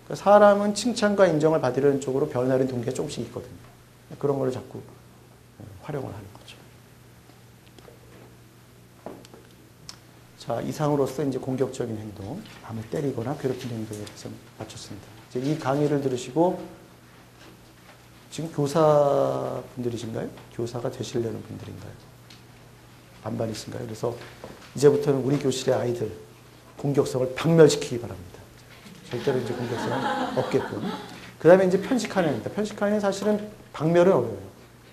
그러니까 사람은 칭찬과 인정을 받으려는 쪽으로 변하는 동기가 조금씩 있거든요. 그런 거를 자꾸 활용을 하는 거죠. 자, 이상으로서 이제 공격적인 행동, 남을 때리거나 괴롭히는 행동에 대해서 마쳤습니다. 이제 이 강의를 들으시고 지금 교사분들이신가요? 교사가 되시려는 분들인가요? 반반이신가요? 그래서 이제부터는 우리 교실의 아이들 공격성을 박멸시키기 바랍니다. 절대로 이제 공격성은 없게끔. 그 다음에 이제 편식하는 애입니다. 편식하는 애는 사실은 박멸은 어려워요.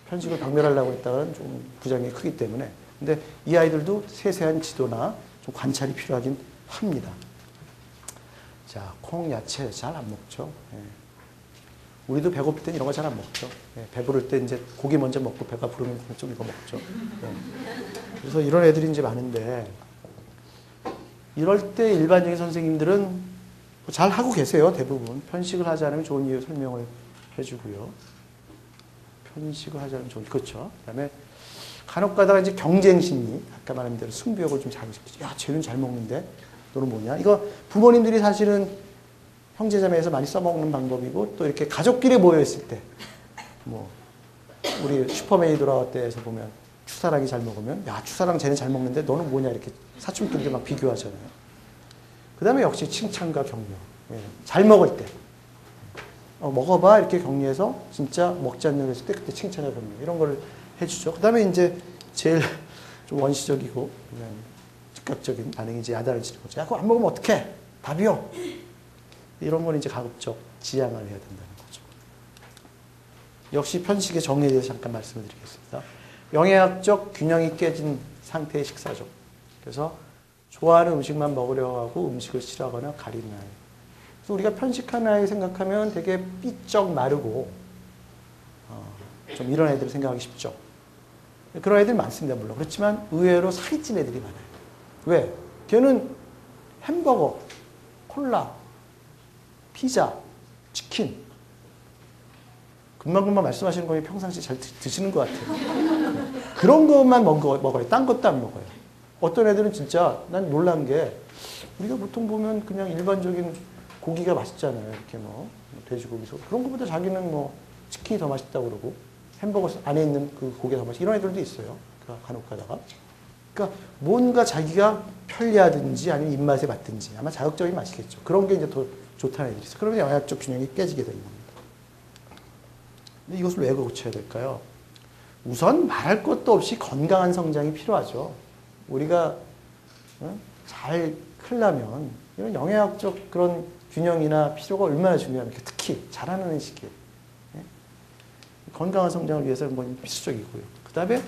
편식을 박멸하려고 했다가는 좀 부작용이 크기 때문에. 근데 이 아이들도 세세한 지도나 좀 관찰이 필요하긴 합니다. 자, 콩, 야채 잘 안 먹죠. 예. 우리도 배고플 땐 이런 거 잘 안 먹죠. 예. 배부를 때 이제 고기 먼저 먹고 배가 부르면 좀 이거 먹죠. 예. 그래서 이런 애들이 이제 많은데, 이럴 때 일반적인 선생님들은 잘 하고 계세요. 대부분. 편식을 하지 않으면 좋은 이유 설명을 해주고요. 편식을 하지 않으면 좋은, 그렇죠. 그 다음에 간혹 가다가 이제 경쟁 심리, 아까 말한 대로 승부욕을 좀 자극시키죠. 야, 쟤는 잘 먹는데 너는 뭐냐. 이거 부모님들이 사실은 형제자매에서 많이 써먹는 방법이고, 또 이렇게 가족끼리 모여있을 때, 뭐 우리 슈퍼맨이 돌아왔대에서 보면 추사랑이 잘 먹으면, 야, 추사랑 쟤는 잘 먹는데 너는 뭐냐, 이렇게 사촌끼리 막 비교하잖아요. 그 다음에 역시 칭찬과 격려. 예, 잘 먹을 때. 먹어봐. 이렇게 격려해서 진짜 먹지 않는 했을 때 그때 칭찬과 격려. 이런 거를 해주죠. 그 다음에 이제 제일 좀 원시적이고 그냥 즉각적인 반응이 이제 야단을 치는 거죠. 야, 그거 안 먹으면 어떡해? 답이요. 이런 건 이제 가급적 지양을 해야 된다는 거죠. 역시 편식의 정의에 대해서 잠깐 말씀을 드리겠습니다. 영양학적 균형이 깨진 상태의 식사죠. 그래서 좋아하는 음식만 먹으려고 하고 음식을 싫어하거나 가리는 아이. 그래서 우리가 편식하는 아이 생각하면 되게 삐쩍 마르고 좀 이런 애들을 생각하기 쉽죠. 그런 애들 많습니다, 물론. 그렇지만 의외로 살이 찐 애들이 많아요. 왜? 걔는 햄버거, 콜라, 피자, 치킨. 금방금방 말씀하시는 거에 평상시 잘 드시는 것 같아요. 그런 것만 먹어요. 딴 것도 안 먹어요. 어떤 애들은 진짜 난 놀란 게, 우리가 보통 보면 그냥 일반적인 고기가 맛있잖아요. 이렇게 뭐 돼지고기, 소 그런 것보다 자기는 뭐 치킨이 더 맛있다고 그러고 햄버거 안에 있는 그 고기가 더 맛있다. 이런 애들도 있어요. 그러니까 간혹 가다가. 그러니까 뭔가 자기가 편리하든지 아니면 입맛에 맞든지 아마 자극적인 맛이겠죠. 그런 게 이제 더 좋다는 애들이 있어요. 그러면 영양적 균형이 깨지게 되는 겁니다. 근데 이것을 왜 고쳐야 될까요? 우선 말할 것도 없이 건강한 성장이 필요하죠. 우리가 잘 크려면 이런 영양학적 그런 균형이나 필요가 얼마나 중요합니까? 특히 자라나는 시기에. 건강한 성장을 위해서는 뭐 필수적이고요. 그 다음에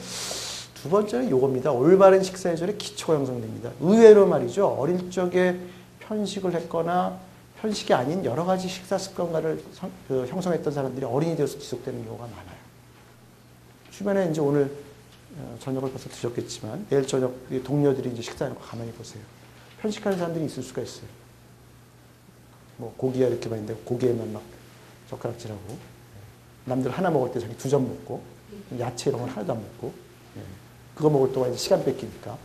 두 번째는 요겁니다. 올바른 식사 예절의 기초가 형성됩니다. 의외로 말이죠. 어릴 적에 편식을 했거나 편식이 아닌 여러 가지 식사 습관과를 형성했던 사람들이 어린이 되어서 지속되는 경우가 많아요. 주변에 이제 오늘 저녁을 벌써 드셨겠지만 내일 저녁 동료들이 이제 식사하는 거 가만히 보세요. 편식하는 사람들이 있을 수가 있어요. 뭐 고기가 이렇게만 있는데 고기에만 막 젓가락질하고, 남들 하나 먹을 때 자기 2점 먹고, 야채 이런 건 하나도 안 먹고, 그거 먹을 동안 이제 시간 뺏기니까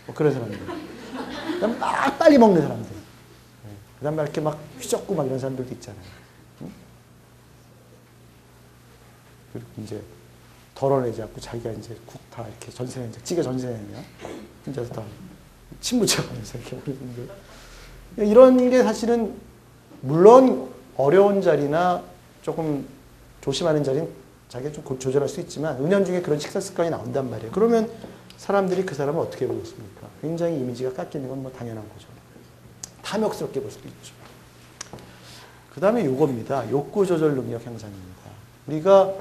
뭐 그런 사람들. 그다음 막 빨리 먹는 사람들. 그다음에 이렇게 막 휘젓고 막 이런 사람들도 있잖아요. 그리고 이제 덜어내지 않고 자기가 이제 국 다 이렇게 전세내, 찌개 전세내면 혼자서 다 침 묻혀가면서 이렇게 먹는 분들. 이런 게 사실은 물론 어려운 자리나 조금 조심하는 자리는 자기가 좀 조절할 수 있지만 은연중에 그런 식사 습관이 나온단 말이에요. 그러면 사람들이 그 사람을 어떻게 보겠습니까? 굉장히 이미지가 깎이는 건 뭐 당연한 거죠. 탐욕스럽게 볼 수도 있죠. 그 다음에 요겁니다. 욕구 조절 능력 향상입니다. 우리가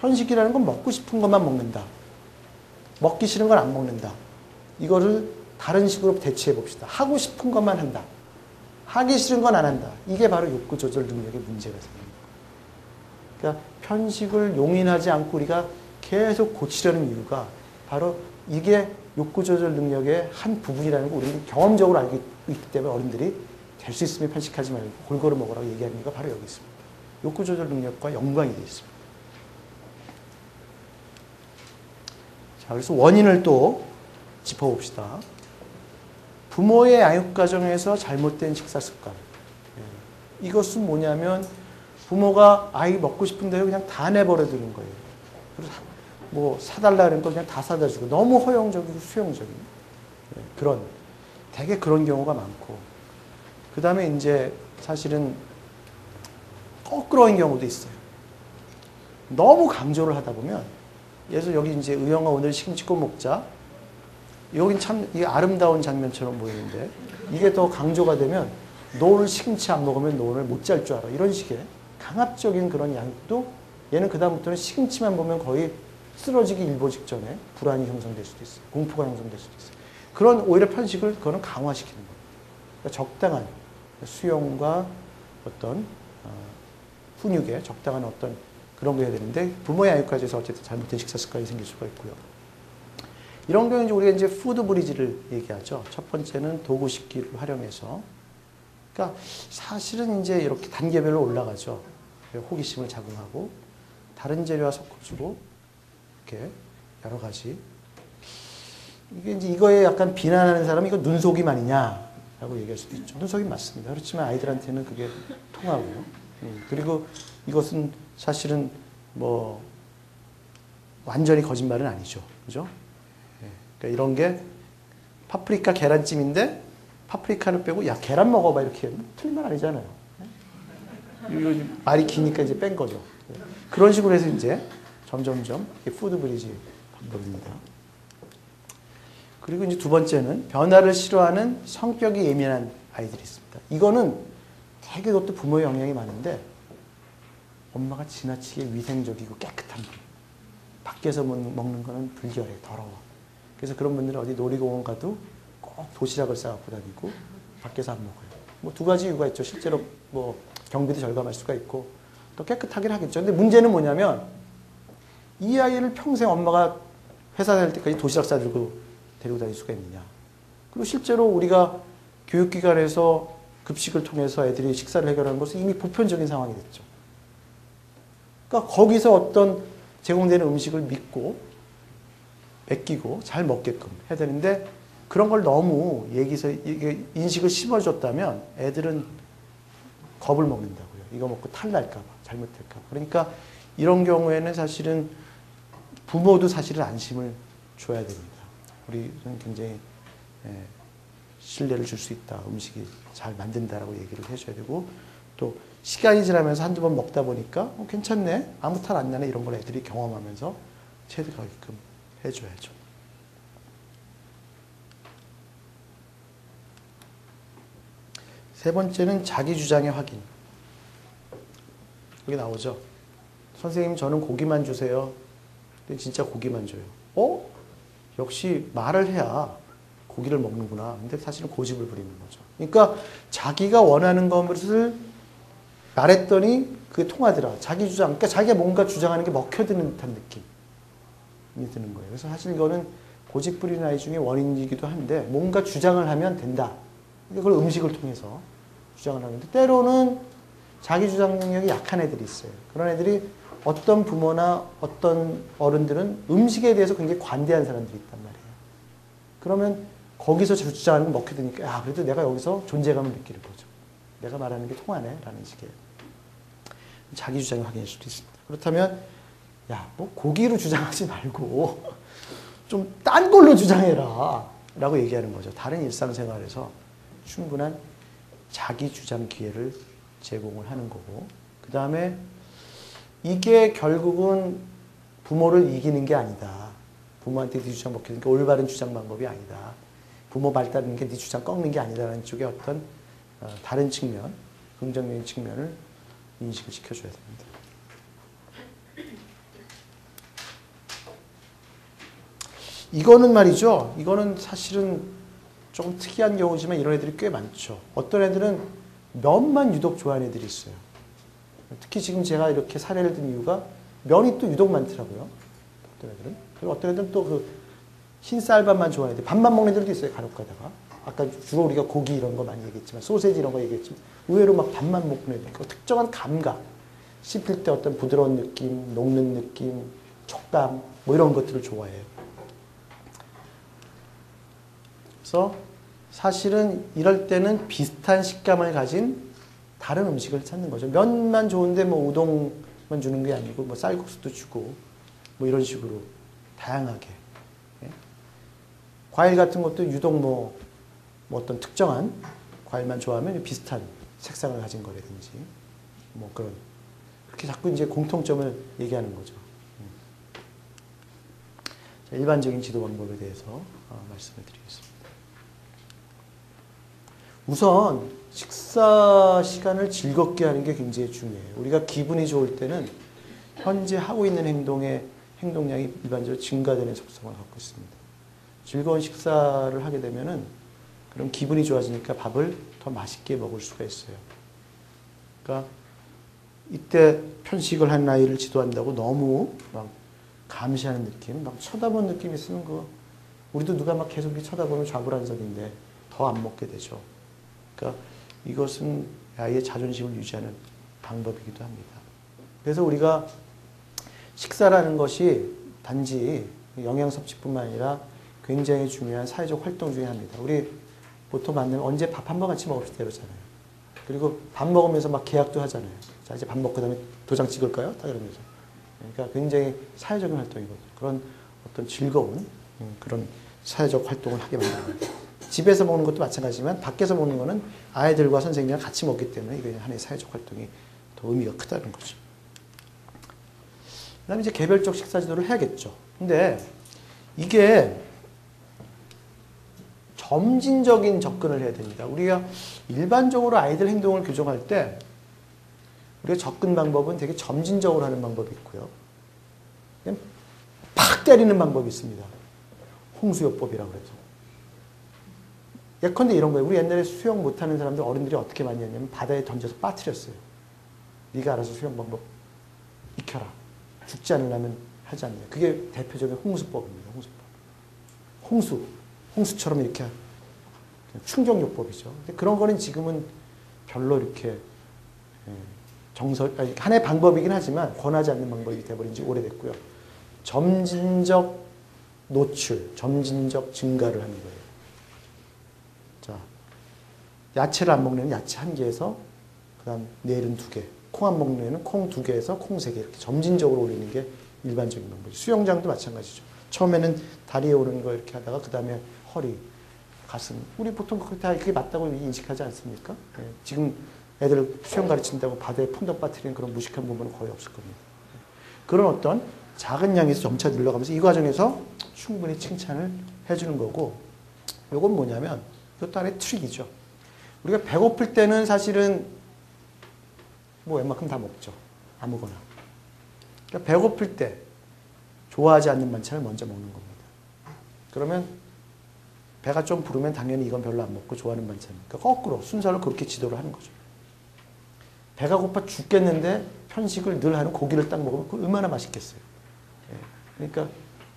편식이라는 건 먹고 싶은 것만 먹는다. 먹기 싫은 건 안 먹는다. 이거를 다른 식으로 대체해 봅시다. 하고 싶은 것만 한다. 하기 싫은 건 안 한다. 이게 바로 욕구 조절 능력의 문제가 생깁니다. 그러니까 편식을 용인하지 않고 우리가 계속 고치려는 이유가 바로 이게 욕구 조절 능력의 한 부분이라는 걸 우리는 경험적으로 알고 있기 때문에 어른들이 될 수 있으면 편식하지 말고 골고루 먹으라고 얘기하는 이유가 바로 여기 있습니다. 욕구 조절 능력과 연관이 되어 있습니다. 자, 그래서 원인을 또 짚어봅시다. 부모의 양육 과정에서 잘못된 식사 습관. 이것은 뭐냐면 부모가 아이 먹고 싶은데요 그냥 다 내버려 두는 거예요. 그래서 뭐 사달라는 거 그냥 다 사다 주고 너무 허용적이고 수용적인 그런 되게 그런 경우가 많고 그 다음에 이제 사실은 거꾸로인 경우도 있어요. 너무 강조를 하다 보면 예를 들어 여기 이제 의영아 오늘 시금치국 먹자. 여긴 참 이게 아름다운 장면처럼 보이는데 이게 더 강조가 되면 너 오늘 시금치 안 먹으면 너 오늘 못 잘 줄 알아. 이런 식의 강압적인 그런 양육도 얘는 그다음부터는 시금치만 보면 거의 쓰러지기 일보 직전에 불안이 형성될 수도 있어요. 공포가 형성될 수도 있어요. 그런 오히려 편식을 그거는 강화시키는 거예요. 그러니까 적당한 수용과 어떤 훈육에 적당한 어떤 그런 거 해야 되는데 부모의 양육까지 해서 어쨌든 잘못된 식사 습관이 생길 수가 있고요. 이런 경우는 이제 우리가 이제 푸드 브리지를 얘기하죠. 첫 번째는 도구 식기를 활용해서. 그러니까 사실은 이제 이렇게 단계별로 올라가죠. 호기심을 자극하고 다른 재료와 섞어주고 이렇게 여러 가지. 이게 이제 이거에 약간 비난하는 사람은 이거 눈속임 아니냐라고 얘기할 수도 있죠. 눈속임 맞습니다. 그렇지만 아이들한테는 그게 통하고요. 그리고 이것은 사실은 뭐 완전히 거짓말은 아니죠. 그죠? 그러니까 이런 게 파프리카 계란찜인데 파프리카를 빼고 야 계란 먹어봐 이렇게 틀린 말 아니잖아요. 이거 말이 기니까 이제 뺀 거죠. 그런 식으로 해서 이제 점점점 푸드 브리지 방법입니다. 그리고 이제 두 번째는 변화를 싫어하는 성격이 예민한 아이들이 있습니다. 이거는 되게 그것도 부모의 영향이 많은데 엄마가 지나치게 위생적이고 깨끗한 분. 밖에서 먹는 거는 불결해, 더러워. 그래서 그런 분들은 어디 놀이공원 가도 꼭 도시락을 싸갖고 다니고 밖에서 안 먹어요. 뭐 두 가지 이유가 있죠. 실제로 뭐 경비도 절감할 수가 있고 또 깨끗하긴 하겠죠. 근데 문제는 뭐냐면 이 아이를 평생 엄마가 회사 다닐 때까지 도시락 싸들고 데리고 다닐 수가 있느냐. 그리고 실제로 우리가 교육기관에서 급식을 통해서 애들이 식사를 해결하는 것은 이미 보편적인 상황이 됐죠. 그러니까 거기서 어떤 제공되는 음식을 믿고 맡기고 잘 먹게끔 해야 되는데 그런 걸 너무 인식을 심어줬다면 애들은 겁을 먹는다고요. 이거 먹고 탈날까 봐, 잘못할까 봐. 그러니까 이런 경우에는 사실은 부모도 사실은 안심을 줘야 됩니다. 우리는 굉장히 신뢰를 줄 수 있다. 음식이 잘 만든다라고 얘기를 해줘야 되고 또 시간이 지나면서 한두 번 먹다 보니까 괜찮네. 아무 탈 안 나네. 이런 걸 애들이 경험하면서 체득하게끔 해줘야죠. 세 번째는 자기 주장의 확인. 여기 나오죠. 선생님 저는 고기만 주세요. 근데 진짜 고기만 줘요. 역시 말을 해야 고기를 먹는구나. 근데 사실은 고집을 부리는 거죠. 그러니까 자기가 원하는 것을 말했더니 그게 통하더라. 자기 주장. 그러니까 자기가 뭔가 주장하는 게 먹혀드는 듯한 느낌이 드는 거예요. 그래서 사실 이거는 고집 부리는 아이 중에 원인이기도 한데 뭔가 주장을 하면 된다. 그걸 음식을 통해서 주장을 하는데 때로는 자기 주장 능력이 약한 애들이 있어요. 그런 애들이 어떤 부모나 어떤 어른들은 음식에 대해서 굉장히 관대한 사람들이 있단 말이에요. 그러면 거기서 주장하는 걸 먹혀드니까 야 그래도 내가 여기서 존재감을 느끼는 거죠. 내가 말하는 게 통하네 라는 식의 자기 주장이 확인할 수도 있습니다. 그렇다면 야 뭐 고기로 주장하지 말고 좀 딴 걸로 주장해라 라고 얘기하는 거죠. 다른 일상생활에서 충분한 자기 주장 기회를 제공을 하는 거고 그 다음에 이게 결국은 부모를 이기는 게 아니다. 부모한테 네 주장 먹히는 게 올바른 주장 방법이 아니다. 부모 말 따르는 게 네 주장 꺾는 게 아니다라는 쪽의 어떤 다른 측면, 긍정적인 측면을 인식을 시켜줘야 됩니다. 이거는 말이죠. 이거는 사실은 조금 특이한 경우지만 이런 애들이 꽤 많죠. 어떤 애들은 면만 유독 좋아하는 애들이 있어요. 특히 지금 제가 이렇게 사례를 든 이유가 면이 또 유독 많더라고요. 어떤 애들은. 그리고 어떤 애들은 또 그 흰 쌀밥만 좋아하는 애들, 밥만 먹는 애들도 있어요. 간혹 가다가. 아까 주로 우리가 고기 이런 거 많이 얘기했지만, 소세지 이런 거 얘기했지만, 의외로 막 밥만 먹는 애들 있고, 특정한 감각, 씹힐 때 어떤 부드러운 느낌, 녹는 느낌, 촉감, 뭐 이런 것들을 좋아해요. 그래서 사실은 이럴 때는 비슷한 식감을 가진 다른 음식을 찾는 거죠. 면만 좋은데 뭐 우동만 주는 게 아니고 뭐 쌀국수도 주고 뭐 이런 식으로 다양하게. 예? 과일 같은 것도 유독 뭐 어떤 특정한 과일만 좋아하면 비슷한 색상을 가진 거라든지 뭐 그런 그렇게 자꾸 이제 공통점을 얘기하는 거죠. 자, 일반적인 지도 방법에 대해서 말씀을 드리겠습니다. 우선 식사 시간을 즐겁게 하는 게 굉장히 중요해요. 우리가 기분이 좋을 때는 현재 하고 있는 행동량이 일반적으로 증가되는 속성을 갖고 있습니다. 즐거운 식사를 하게 되면은 그럼 기분이 좋아지니까 밥을 더 맛있게 먹을 수가 있어요. 그러니까 이때 편식을 한 아이를 지도한다고 너무 막 감시하는 느낌, 막 쳐다보는 느낌이 있으면 우리도 누가 막 계속 이렇게 쳐다보면 좌불안석인데 더 안 먹게 되죠. 그러니까 이것은 아이의 자존심을 유지하는 방법이기도 합니다. 그래서 우리가 식사라는 것이 단지 영양 섭취뿐만 아니라 굉장히 중요한 사회적 활동 중에 하나입니다. 우리 보통 만나면 언제 밥 한 번 같이 먹읍시다 이러잖아요. 그리고 밥 먹으면서 막 계약도 하잖아요. 자, 이제 밥 먹고 그다음에 도장 찍을까요? 다 이러면서. 그러니까 굉장히 사회적인 활동이거든요. 그런 어떤 즐거운 그런 사회적 활동을 하게 만듭니다. 집에서 먹는 것도 마찬가지지만 밖에서 먹는 거는 아이들과 선생님이랑 같이 먹기 때문에 이게 하나의 사회적 활동이 더 의미가 크다는 거죠. 그 다음에 이제 개별적 식사 지도를 해야겠죠. 근데 이게 점진적인 접근을 해야 됩니다. 우리가 일반적으로 아이들 행동을 교정할 때 우리가 접근 방법은 되게 점진적으로 하는 방법이 있고요. 그냥 팍 때리는 방법이 있습니다. 홍수요법이라고 그래서. 예컨대 이런 거예요. 우리 옛날에 수영 못하는 사람들 어른들이 어떻게 많이 했냐면 바다에 던져서 빠뜨렸어요. 네가 알아서 수영 방법 익혀라. 죽지 않으려면 하지 않냐. 그게 대표적인 홍수법입니다. 홍수법. 홍수처럼 이렇게 충격요법이죠. 근데 그런 거는 지금은 별로 이렇게 하나의 방법이긴 하지만 권하지 않는 방법이 돼버린 지 오래됐고요. 점진적 노출, 점진적 증가를 하는 거예요. 자, 야채를 안 먹는 애는 야채 1개에서 그 다음 내일은 2개, 콩 안 먹는 애는 콩 2개에서 콩 3개 이렇게 점진적으로 올리는 게 일반적인 방법이죠. 수영장도 마찬가지죠. 처음에는 다리에 오르는 거 이렇게 하다가 그 다음에 허리, 가슴. 우리 보통 그게 맞다고 인식하지 않습니까? 네. 지금 애들 수영 가르친다고 바다에 폰덕 빠뜨리는 그런 무식한 부분은 거의 없을 겁니다. 그런 어떤 작은 양에서 점차 늘려가면서 이 과정에서 충분히 칭찬을 해주는 거고, 이건 뭐냐면 이것도 하나의 트릭이죠. 우리가 배고플 때는 사실은 뭐 웬만큼 다 먹죠. 아무거나. 그러니까 배고플 때 좋아하지 않는 반찬을 먼저 먹는 겁니다. 그러면 배가 좀 부르면 당연히 이건 별로 안 먹고 좋아하는 반찬이니까 그러니까 거꾸로 순서를 그렇게 지도를 하는 거죠. 배가 고파 죽겠는데 편식을 늘 하는 고기를 딱 먹으면 그거 얼마나 맛있겠어요. 예. 그러니까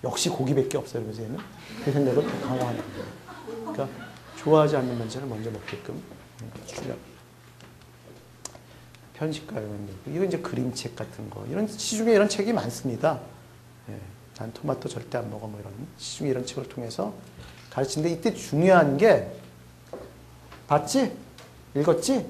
역시 고기밖에 없어요. 그래서 얘는 그 생각을 강화하는 거예요. 그러니까 좋아하지 않는 반찬을 먼저 먹게끔 주려합니다. 편식 관련 이거 이제 그림책 같은 거 이런 시중에 이런 책이 많습니다. 예. 난 토마토 절대 안 먹어 뭐 이런 시중에 이런 책을 통해서 가르치는데 이때 중요한 게 봤지? 읽었지?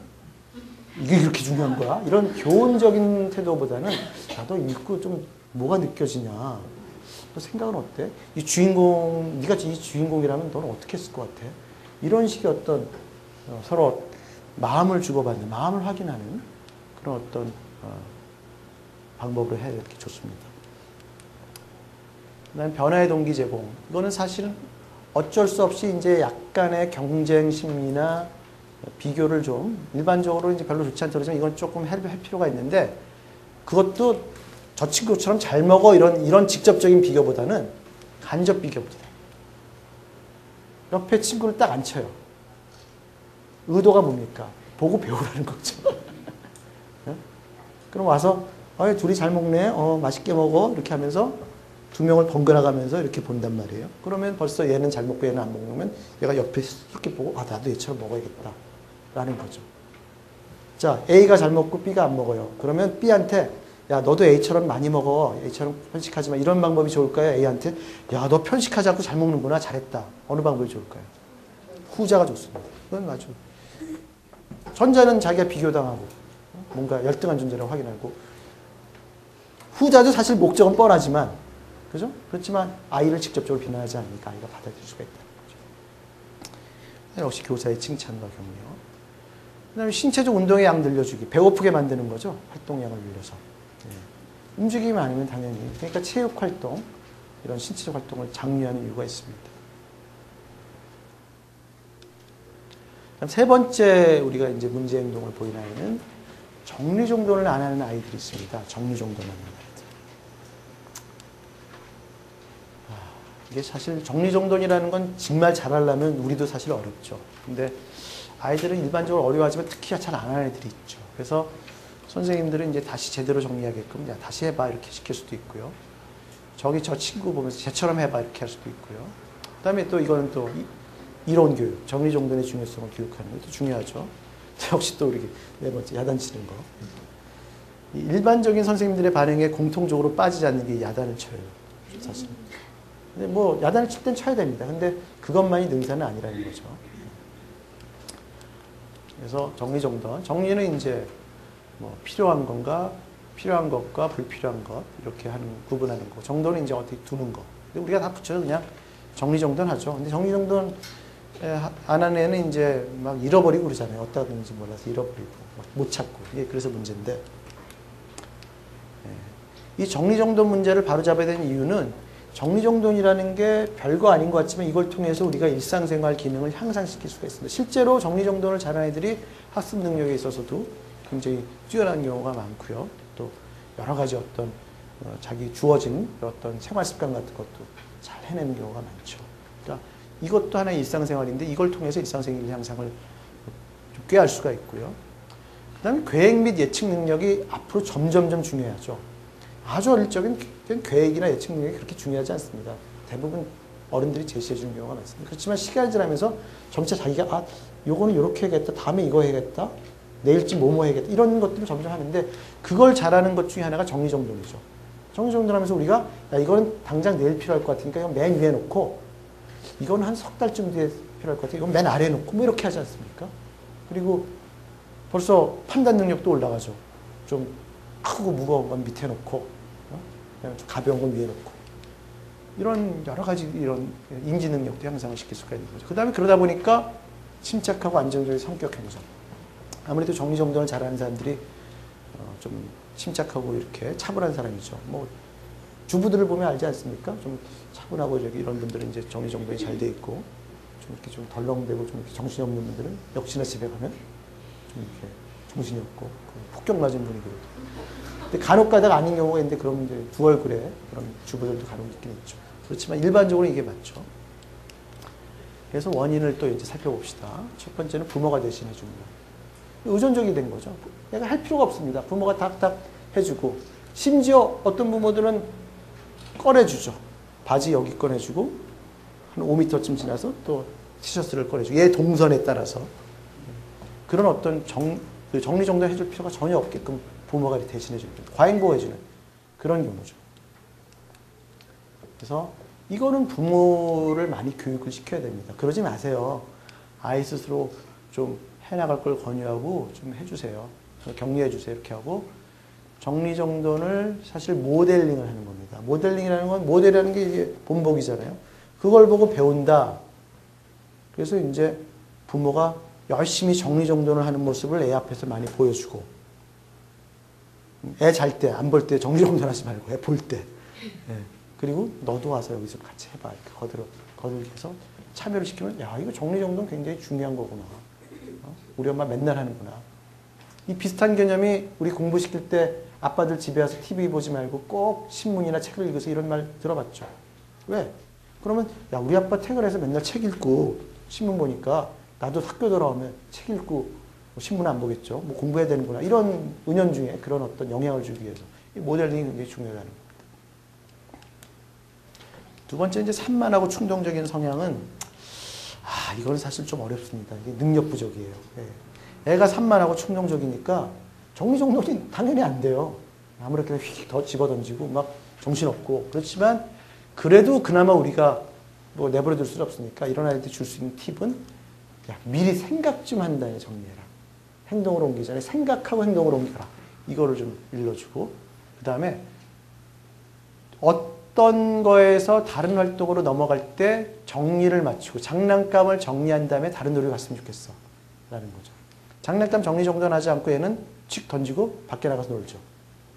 이게 그렇게 중요한 거야? 이런 교훈적인 태도보다는 나도 읽고 좀 뭐가 느껴지냐? 너 생각은 어때? 이 주인공, 네가 이 주인공이라면 너는 어떻게 했을 것 같아? 이런 식의 어떤 서로 마음을 주고받는, 마음을 확인하는 그런 어떤 방법으로 해야 이렇게 좋습니다. 그다음에 변화의 동기 제공. 이거는 사실은 어쩔 수 없이 이제 약간의 경쟁 심리나 비교를 좀 일반적으로 이제 별로 좋지 않더라도 이건 조금 할 필요가 있는데 그것도 저 친구처럼 잘 먹어 이런 직접적인 비교보다는 간접 비교보다 옆에 친구를 딱 앉혀요. 의도가 뭡니까? 보고 배우라는 거죠. 그럼 와서 둘이 잘 먹네. 맛있게 먹어. 이렇게 하면서 두 명을 번갈아 가면서 이렇게 본단 말이에요. 그러면 벌써 얘는 잘 먹고 얘는 안 먹으면 얘가 옆에 이렇게 보고 나도 얘처럼 먹어야겠다. 라는 거죠. 자, A가 잘 먹고 B가 안 먹어요. 그러면 B한테 야, 너도 A처럼 많이 먹어. A처럼 편식하지 마. 이런 방법이 좋을까요? A한테 야, 너 편식하지 않고 잘 먹는구나. 잘했다. 어느 방법이 좋을까요? 후자가 좋습니다. 그건 아주. 전자는 자기가 비교당하고 뭔가 열등한 존재라고 확인하고, 후자도 사실 목적은 뻔하지만, 그죠? 그렇지만 아이를 직접적으로 비난하지 않으니까 아이가 받아들일 수가 있다. 역시 교사의 칭찬과 격려. 그 다음에 신체적 운동의 양 늘려주기. 배고프게 만드는 거죠. 활동량을 늘려서. 움직임이 아니면 당연히. 그러니까 체육 활동, 이런 신체적 활동을 장려하는 이유가 있습니다. 그다음 세 번째 우리가 이제 문제 행동을 보이는 아이는 정리정돈을 안 하는 아이들이 있습니다. 정리정돈을 하는 아이들. 이게 사실 정리정돈이라는 건 정말 잘하려면 우리도 사실 어렵죠. 근데 아이들은 일반적으로 어려워하지만 특히 잘 안 하는 애들이 있죠. 그래서 선생님들은 이제 다시 제대로 정리하게끔 야, 다시 해봐 이렇게 시킬 수도 있고요. 저기 저 친구 보면서 쟤처럼 해봐 이렇게 할 수도 있고요. 그 다음에 또 이거는 또 이론 교육, 정리정돈의 중요성을 교육하는 것도 중요하죠. 역시 또 우리 네 번째 야단치는 거. 일반적인 선생님들의 반응에 공통적으로 빠지지 않는 게 야단을 쳐요. 사실. 근데 뭐 야단을 칠 땐 쳐야 됩니다. 근데 그것만이 능사는 아니라는 거죠. 그래서 정리정돈. 정리는 이제 뭐 필요한 건가, 필요한 것과 불필요한 것 이렇게 하는 구분하는 거. 정돈은 이제 어떻게 두는 거. 근데 우리가 다 붙여서 그냥 정리정돈 하죠. 근데 정리정돈 안 하는 애는 이제 막 잃어버리고 그러잖아요. 어디다 둔지 몰라서 잃어버리고 못 찾고. 이게 그래서 문제인데, 이 정리정돈 문제를 바로잡아야 되는 이유는 정리정돈이라는 게 별거 아닌 것 같지만 이걸 통해서 우리가 일상생활 기능을 향상시킬 수가 있습니다. 실제로 정리정돈을 잘하는 애들이 학습 능력에 있어서도 굉장히 뛰어난 경우가 많고요. 또 여러 가지 어떤 자기 주어진 어떤 생활 습관 같은 것도 잘 해내는 경우가 많죠. 그러니까 이것도 하나의 일상생활인데 이걸 통해서 일상생활 향상을 꾀할 수가 있고요. 그 다음에 계획 및 예측 능력이 앞으로 점점점 중요하죠. 아주 어릴 적엔 계획이나 예측 능력이 그렇게 중요하지 않습니다. 대부분 어른들이 제시해 주는 경우가 많습니다. 그렇지만 시간이 지나면서 점차 자기가 요거는 요렇게 해야겠다. 다음에 이거 해야겠다. 내일쯤 뭐뭐 해야겠다. 이런 것들을 점점 하는데 그걸 잘하는 것 중에 하나가 정리정돈이죠. 정리정돈하면서 우리가 야, 이거는 당장 내일 필요할 것 같으니까 이건 맨 위에 놓고 이건 한 석 달쯤 뒤에 필요할 것 같아요. 이건 맨 아래에 놓고 뭐 이렇게 하지 않습니까? 그리고 벌써 판단 능력도 올라가죠. 좀 크고 무거운 건 밑에 놓고 그냥 좀 가벼운 건 위에 놓고 이런 여러 가지 이런 인지 능력도 향상을 시킬 수가 있는 거죠. 그 다음에 그러다 보니까 침착하고 안정적인 성격 형성. 아무래도 정리정돈을 잘하는 사람들이 좀 침착하고 이렇게 차분한 사람이죠. 뭐 주부들을 보면 알지 않습니까? 좀 차분하고 이런 분들은 이제 정리정돈이 잘 돼 있고 좀 이렇게 좀 덜렁대고 좀 이렇게 정신이 없는 분들은 역시나 집에 가면 좀 이렇게 정신이 없고 폭격 맞은 분위기로. 근데 간혹 가다가 아닌 경우가 있는데 그럼 이제 두 얼굴에 그런 주부들도 간혹 있긴 있죠. 그렇지만 일반적으로 이게 맞죠. 그래서 원인을 또 이제 살펴봅시다. 첫 번째는 부모가 대신해 줍니다. 의존적이 된 거죠. 내가 할 필요가 없습니다. 부모가 탁탁 해주고 심지어 어떤 부모들은 꺼내주죠. 바지 여기 꺼내주고 한 5m쯤 지나서 또 티셔츠를 꺼내주고 얘 동선에 따라서 그런 어떤 정리정돈 해줄 필요가 전혀 없게끔 부모가 대신해 줍니다. 과잉보호해주는 그런 경우죠. 그래서 이거는 부모를 많이 교육을 시켜야 됩니다. 그러지 마세요. 아이 스스로 좀 해나갈 걸 권유하고 좀 해주세요. 격려해주세요. 이렇게 하고 정리정돈을 사실 모델링을 하는 겁니다. 모델링이라는 건 모델이라는 게 이제 본보기잖아요. 그걸 보고 배운다. 그래서 이제 부모가 열심히 정리정돈을 하는 모습을 애 앞에서 많이 보여주고 애 잘 때, 안 볼 때 정리정돈 하지 말고 애 볼 때. 예. 그리고 너도 와서 여기서 같이 해봐. 이렇게 거들게 해서 참여를 시키면 야 이거 정리정돈 굉장히 중요한 거구나. 우리 엄마 맨날 하는구나. 이 비슷한 개념이 우리 공부시킬 때 아빠들 집에 와서 TV 보지 말고 꼭 신문이나 책을 읽어서 이런 말 들어봤죠. 왜? 그러면 야 우리 아빠 퇴근해서 맨날 책 읽고 신문 보니까 나도 학교 돌아오면 책 읽고 뭐 신문 안 보겠죠. 뭐 공부해야 되는구나. 이런 은연중에 그런 어떤 영향을 주기 위해서 이 모델링이 굉장히 중요하다는 겁니다. 두 번째 이제 산만하고 충동적인 성향은 이건 사실 좀 어렵습니다. 이게 능력 부족이에요. 예. 애가 산만하고 충동적이니까 정리정돈이 당연히 안 돼요. 아무렇게나 휙 더 집어던지고 막 정신없고 그렇지만 그래도 그나마 우리가 뭐 내버려둘 수는 없으니까 이런 아이한테 줄 수 있는 팁은 야, 미리 생각 좀 한 다음에 정리해라. 행동으로 옮기기 전에 생각하고 행동으로 옮겨라. 이거를 좀 일러주고 그 다음에 어떤 거에서 다른 활동으로 넘어갈 때 정리를 맞추고 장난감을 정리한 다음에 다른 놀이를 갔으면 좋겠어. 라는 거죠. 장난감 정리정돈하지 않고 얘는 칙 던지고 밖에 나가서 놀죠.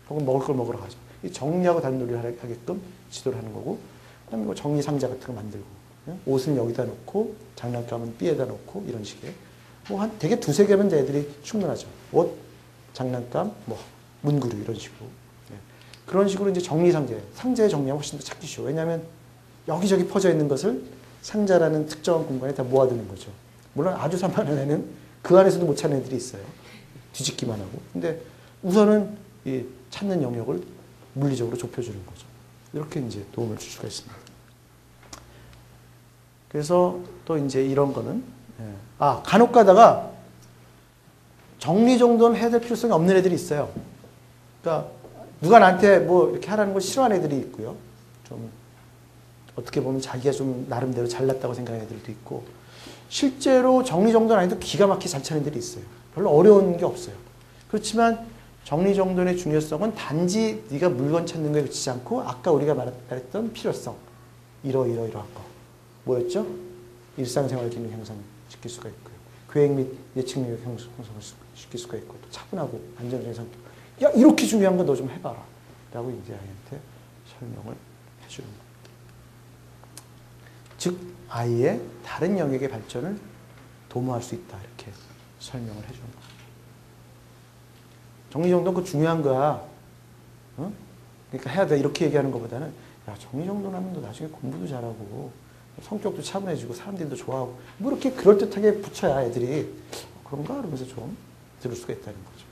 혹은 먹을 걸 먹으러 가죠. 이 정리하고 다른 놀이를 하게끔 지도를 하는 거고 그 다음에 뭐 정리 상자 같은 거 만들고 옷은 여기다 놓고 장난감은 B에다 놓고 이런 식의 뭐 한 되게 두세 개면 애들이 충분하죠. 옷, 장난감, 뭐 문구류 이런 식으로 그런 식으로 이제 정리 상자의 정리하면 훨씬 더 찾기 쉬워. 왜냐하면 여기저기 퍼져 있는 것을 상자라는 특정한 공간에 다 모아두는 거죠. 물론 아주 산만한 애는 그 안에서도 못 찾는 애들이 있어요. 뒤집기만 하고. 근데 우선은 이 찾는 영역을 물리적으로 좁혀주는 거죠. 이렇게 이제 도움을 줄 수가 있습니다. 그래서 또 이제 이런 거는 간혹 가다가 정리정돈 해야 될 필요성이 없는 애들이 있어요. 그러니까 누가 나한테 뭐 이렇게 하라는 걸 싫어하는 애들이 있고요. 좀 어떻게 보면 자기가 좀 나름대로 잘났다고 생각하는 애들도 있고 실제로 정리정돈 안 해도 기가 막히게 잘 찾는 애들이 있어요. 별로 어려운 게 없어요. 그렇지만 정리정돈의 중요성은 단지 네가 물건 찾는 거에 그치지 않고 아까 우리가 말했던 필요성 이러한 거 뭐였죠? 일상생활 기능 향상시킬 수가 있고요. 계획 및 예측 능력 형성을 시킬 수가 있고 또 차분하고 안정적인 성격 야 이렇게 중요한 거 너 좀 해봐라 라고 이제 아이한테 설명을 해주는 겁니다. 즉 아이의 다른 영역의 발전을 도모할 수 있다 이렇게 설명을 해주는 겁니다. 정리정돈 그거 중요한 거야. 어? 그러니까 해야 돼 이렇게 얘기하는 것보다는 야 정리정돈 하면 너 나중에 공부도 잘하고 성격도 차분해지고 사람들도 좋아하고 뭐 이렇게 그럴듯하게 붙여야 애들이 그런가 그러면서 좀 들을 수가 있다는 거죠.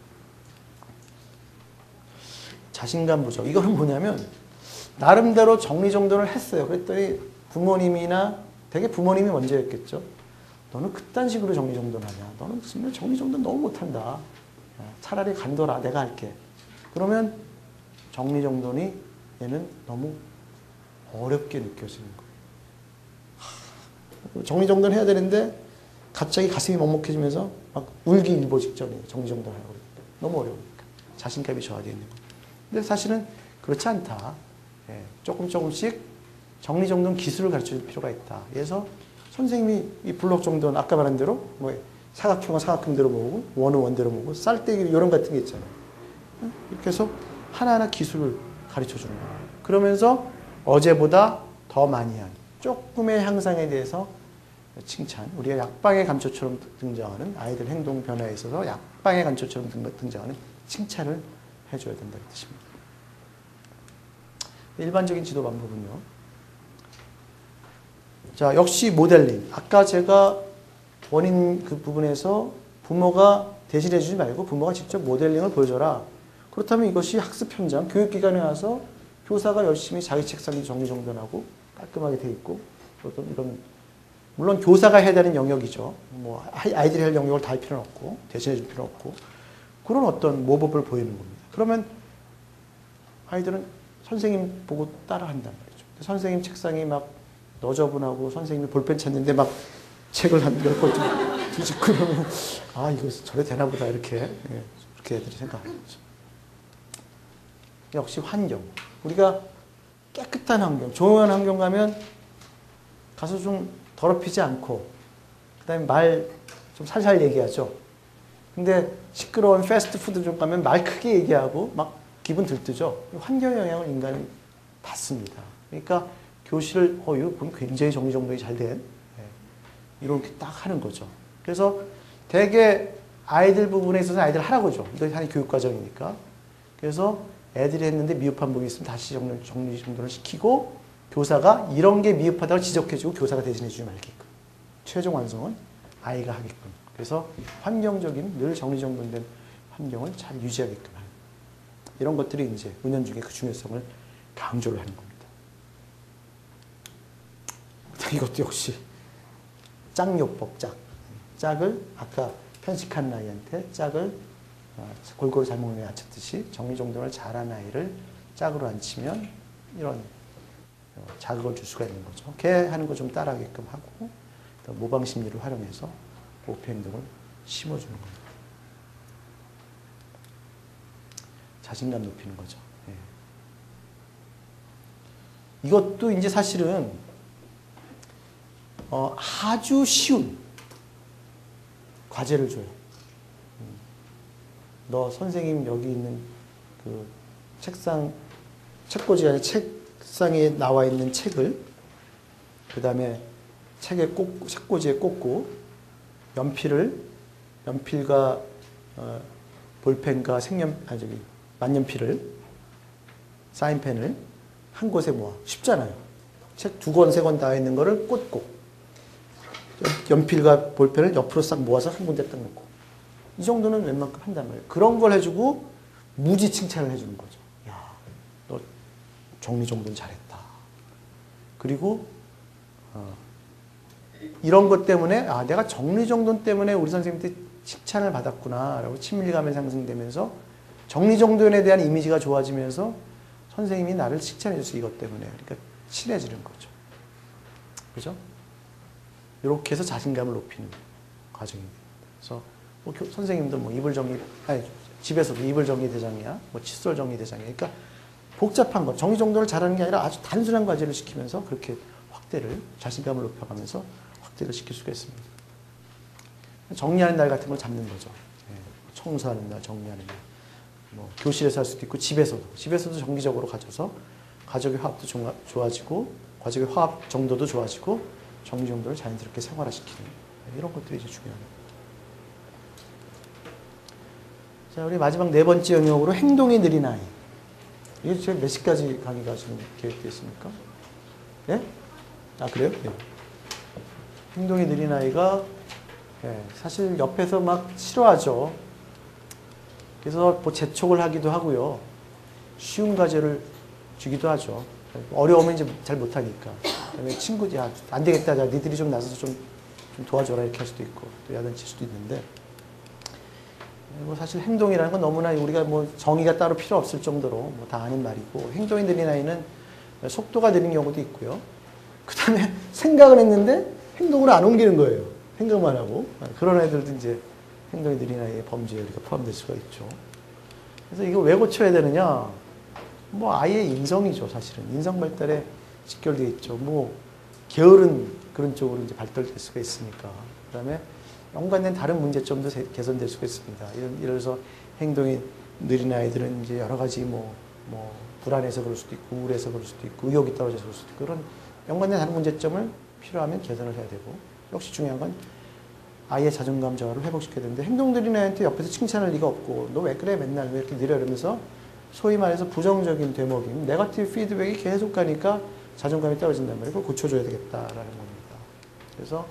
자신감 부족. 이거는 뭐냐면 나름대로 정리정돈을 했어요. 그랬더니 부모님이나 되게 부모님이 먼저였겠죠. 너는 그딴 식으로 정리정돈하냐. 너는 정말 정리정돈 너무 못한다. 차라리 간둬라. 내가 할게. 그러면 정리정돈이 얘는 너무 어렵게 느껴지는 거예요. 정리정돈 해야 되는데 갑자기 가슴이 먹먹해지면서 막 울기 일보 직전이에요. 정리정돈하려고 그러니까. 너무 어려우니까. 자신감이 저하되어 있는 거예요. 근데 사실은 그렇지 않다. 조금씩 정리정돈 기술을 가르쳐줄 필요가 있다. 그래서 선생님이 이 블록 정돈 아까 말한 대로 뭐 사각형은 사각형대로 모으고 원은 원대로 모으고 쌀떼기 이런 같은 게 있잖아요. 이렇게 해서 하나하나 기술을 가르쳐주는 거예요. 그러면서 어제보다 더 많이 한 조금의 향상에 대해서 칭찬. 우리가 약방의 감초처럼 등장하는 아이들 행동 변화에 있어서 약방의 감초처럼 등장하는 칭찬을 해줘야 된다는 뜻입니다. 일반적인 지도 방법은요. 자, 역시 모델링. 아까 제가 원인 그 부분에서 부모가 대신해 주지 말고 부모가 직접 모델링을 보여줘라. 그렇다면 이것이 학습 현장, 교육기관에 와서 교사가 열심히 자기 책상에 정리정돈하고 깔끔하게 돼 있고 어떤 이런 물론 교사가 해야 되는 영역이죠. 뭐 아이들이 할 영역을 다 할 필요는 없고 대신해 줄 필요는 없고 그런 어떤 모범을 보이는 겁니다. 그러면 아이들은 선생님 보고 따라 한단 말이죠. 선생님 책상이 막 너저분하고 선생님이 볼펜 찾는데 막 책을 한 몇 권 뒤집고 그러면 아 이거 저래 되나 보다 이렇게 애들이 생각하는 거죠. 역시 환경. 우리가 깨끗한 환경, 조용한 환경 가면 가서 좀 더럽히지 않고 그 다음에 말 좀 살살 얘기하죠. 근데 시끄러운 패스트푸드 좀 가면 말 크게 얘기하고 막 기분 들뜨죠. 환경 영향을 인간은 받습니다. 그러니까 교실을 이거 보면 굉장히 정리정돈이 잘 된 이렇게 딱 하는 거죠. 그래서 되게 아이들 부분에 있어서 아이들 하라고죠. 이거 하나의 교육과정이니까. 그래서 애들이 했는데 미흡한 부분이 있으면 다시 정리정돈을 시키고 교사가 이런 게 미흡하다고 지적해주고 교사가 대신해주지 말게끔. 최종 완성은 아이가 하게끔. 그래서 환경적인 늘 정리정돈된 환경을 잘 유지하게끔 하는 이런 것들이 이제 은연중에 그 중요성을 강조를 하는 겁니다. 이것도 역시 짝요법, 짝을 아까 편식한 아이한테 짝을 골고루 잘 먹는 애 앉혔듯이 정리정돈을 잘한 아이를 짝으로 앉히면 이런 자극을 줄 수가 있는 거죠. 걔 하는 거 좀 따라하게끔 하고 모방심리를 활용해서 목표 행동을 심어주는 겁니다. 자신감 높이는 거죠. 예. 이것도 이제 사실은 아주 쉬운 과제를 줘요. 너 선생님 여기 있는 그 책꽂이 안에 책상에 나와 있는 책을 그 다음에 책꽂이에 꽂고 연필과 볼펜과 만년필을 사인펜을 한 곳에 모아. 쉽잖아요. 책 2권, 3권 다 있는 거를 꽂고 연필과 볼펜을 옆으로 싹 모아서 한 군데 딱 놓고 이 정도는 웬만큼 한단 말이에요. 그런 걸 해주고 무지 칭찬을 해주는 거죠. 야, 너 정리정돈 잘했다. 그리고 이런 것 때문에 내가 정리정돈 때문에 우리 선생님한테 칭찬을 받았구나 라고 친밀감이 상승되면서 정리정돈에 대한 이미지가 좋아지면서 선생님이 나를 칭찬해 줬어 이것 때문에. 그러니까 친해지는 거죠. 그죠? 이렇게 해서 자신감을 높이는 과정입니다. 그래서 선생님도 집에서도 이불 정리 대장이야, 칫솔 정리 대장이야. 그러니까 복잡한 것, 정리정돈을 잘하는 게 아니라 아주 단순한 과제를 시키면서 그렇게 자신감을 높여가면서 확대를 시킬 수가 있습니다. 정리하는 날 같은 걸 잡는 거죠. 청소하는 날, 정리하는 날. 교실에서 할 수도 있고 집에서도 정기적으로 가져서 가족의 화합도 좋아지고 가족의 화합 정도도 좋아지고 정리 정도를 자연스럽게 생활화시키는 이런 것들이 이제 중요합니다. 자, 우리 마지막 4번째 영역으로 행동이 느린 아이. 이게 지금 몇 시까지 강의가 지금 계획되어 있습니까? 예? 그래요? 네. 행동이 느린 아이가 사실 옆에서 막 싫어하죠. 그래서 재촉을 하기도 하고요. 쉬운 과제를 주기도 하죠. 어려우면 이제 잘 못하니까. 그다음에 친구들, 안 되겠다. 니들이 좀 나서서 좀 도와줘라. 이렇게 할 수도 있고, 또 야단칠 수도 있는데. 사실 행동이라는 건 너무나 우리가 정의가 따로 필요 없을 정도로 다 아는 말이고, 행동이 느린 아이는 속도가 느린 경우도 있고요. 그 다음에 생각을 했는데 행동으로 안 옮기는 거예요. 생각만 하고. 그런 애들도 이제 행동이 느린 아이의 범죄에 우리가 포함될 수가 있죠. 그래서 이거 왜 고쳐야 되느냐? 아이의 인성이죠, 사실은. 인성 발달에 직결되어 있죠. 게으른 그런 쪽으로 이제 발달될 수가 있으니까. 그 다음에 연관된 다른 문제점도 개선될 수가 있습니다. 예를 들어서 행동이 느린 아이들은 이제 여러 가지 불안해서 그럴 수도 있고, 우울해서 그럴 수도 있고, 의욕이 떨어져서 그럴 수도 있고, 그런 연관된 다른 문제점을 필요하면 개선을 해야 되고, 역시 중요한 건 아이의 자존감 저하를 회복시켜야 되는데, 행동 느린 아이한테 옆에서 칭찬할 리가 없고, 너 왜 그래? 맨날 왜 이렇게 느려? 이러면서 소위 말해서 부정적인 되먹임, 네거티브 피드백이 계속 가니까 자존감이 떨어진단 말이에요. 그걸 고쳐줘야 되겠다라는 겁니다. 그래서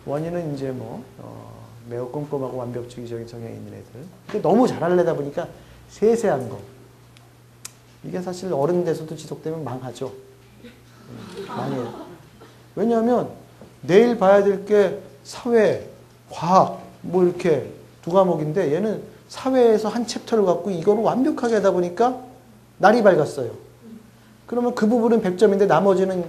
원인은 이제 매우 꼼꼼하고 완벽주의적인 성향이 있는 애들. 너무 잘하려다 보니까 세세한 거. 이게 사실 어른 돼서도 지속되면 망하죠. 망해요. 왜냐하면 내일 봐야 될 게 사회, 과학, 이렇게 2과목인데 얘는 사회에서 한 챕터를 갖고 이거를 완벽하게 하다 보니까 날이 밝았어요. 그러면 그 부분은 100점인데 나머지는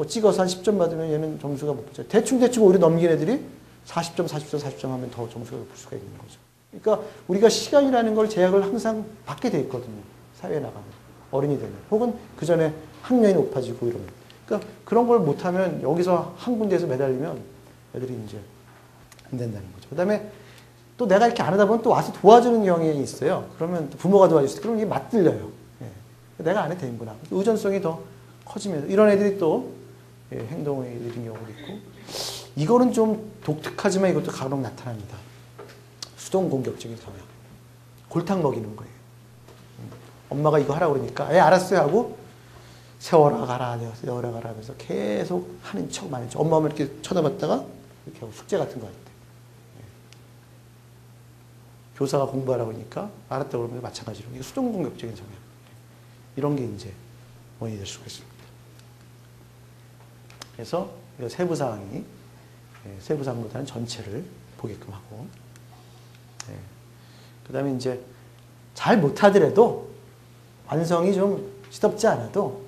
찍어서 한 10점 받으면 얘는 점수가 못 붙죠. 대충 오히려 넘긴 애들이 40점, 40점 하면 더 점수가 높을 수가 있는 거죠. 그러니까 우리가 시간이라는 걸 제약을 항상 받게 돼 있거든요. 사회에 나가면. 어른이 되면. 혹은 그 전에 학년이 높아지고 이러면. 그러니까 그런 걸 못하면 여기서 한 군데에서 매달리면 애들이 이제 안 된다는 거죠. 그 다음에 또 내가 이렇게 안 하다 보면 또 와서 도와주는 경향이 있어요. 그러면 또 부모가 도와줄 때 그러면 이게 맞들려요. 내가 안 해도 되는구나. 의존성이 더 커지면서 이런 애들이 또 행동이 느린 경우도 있고, 이거는 좀 독특하지만 이것도 간혹 나타납니다. 수동 공격적인 성향. 골탕 먹이는 거예요. 엄마가 이거 하라고 그러니까 알았어요 하고 세워라 가라, 세워라 가라 하면서 계속 하는 척 하는 척. 엄마 이렇게 쳐다봤다가 이렇게 하고 숙제 같은 거 할 때. 교사가 공부하라고 하니까 알았다고 그러면 마찬가지로. 이거 수동공격적인 성향. 이런 게 이제 원인이 될 수가 있습니다. 그래서 이거 세부사항이, 세부사항보다는 전체를 보게끔 하고, 그 다음에 이제 잘 못하더라도 완성이 좀 시덥지 않아도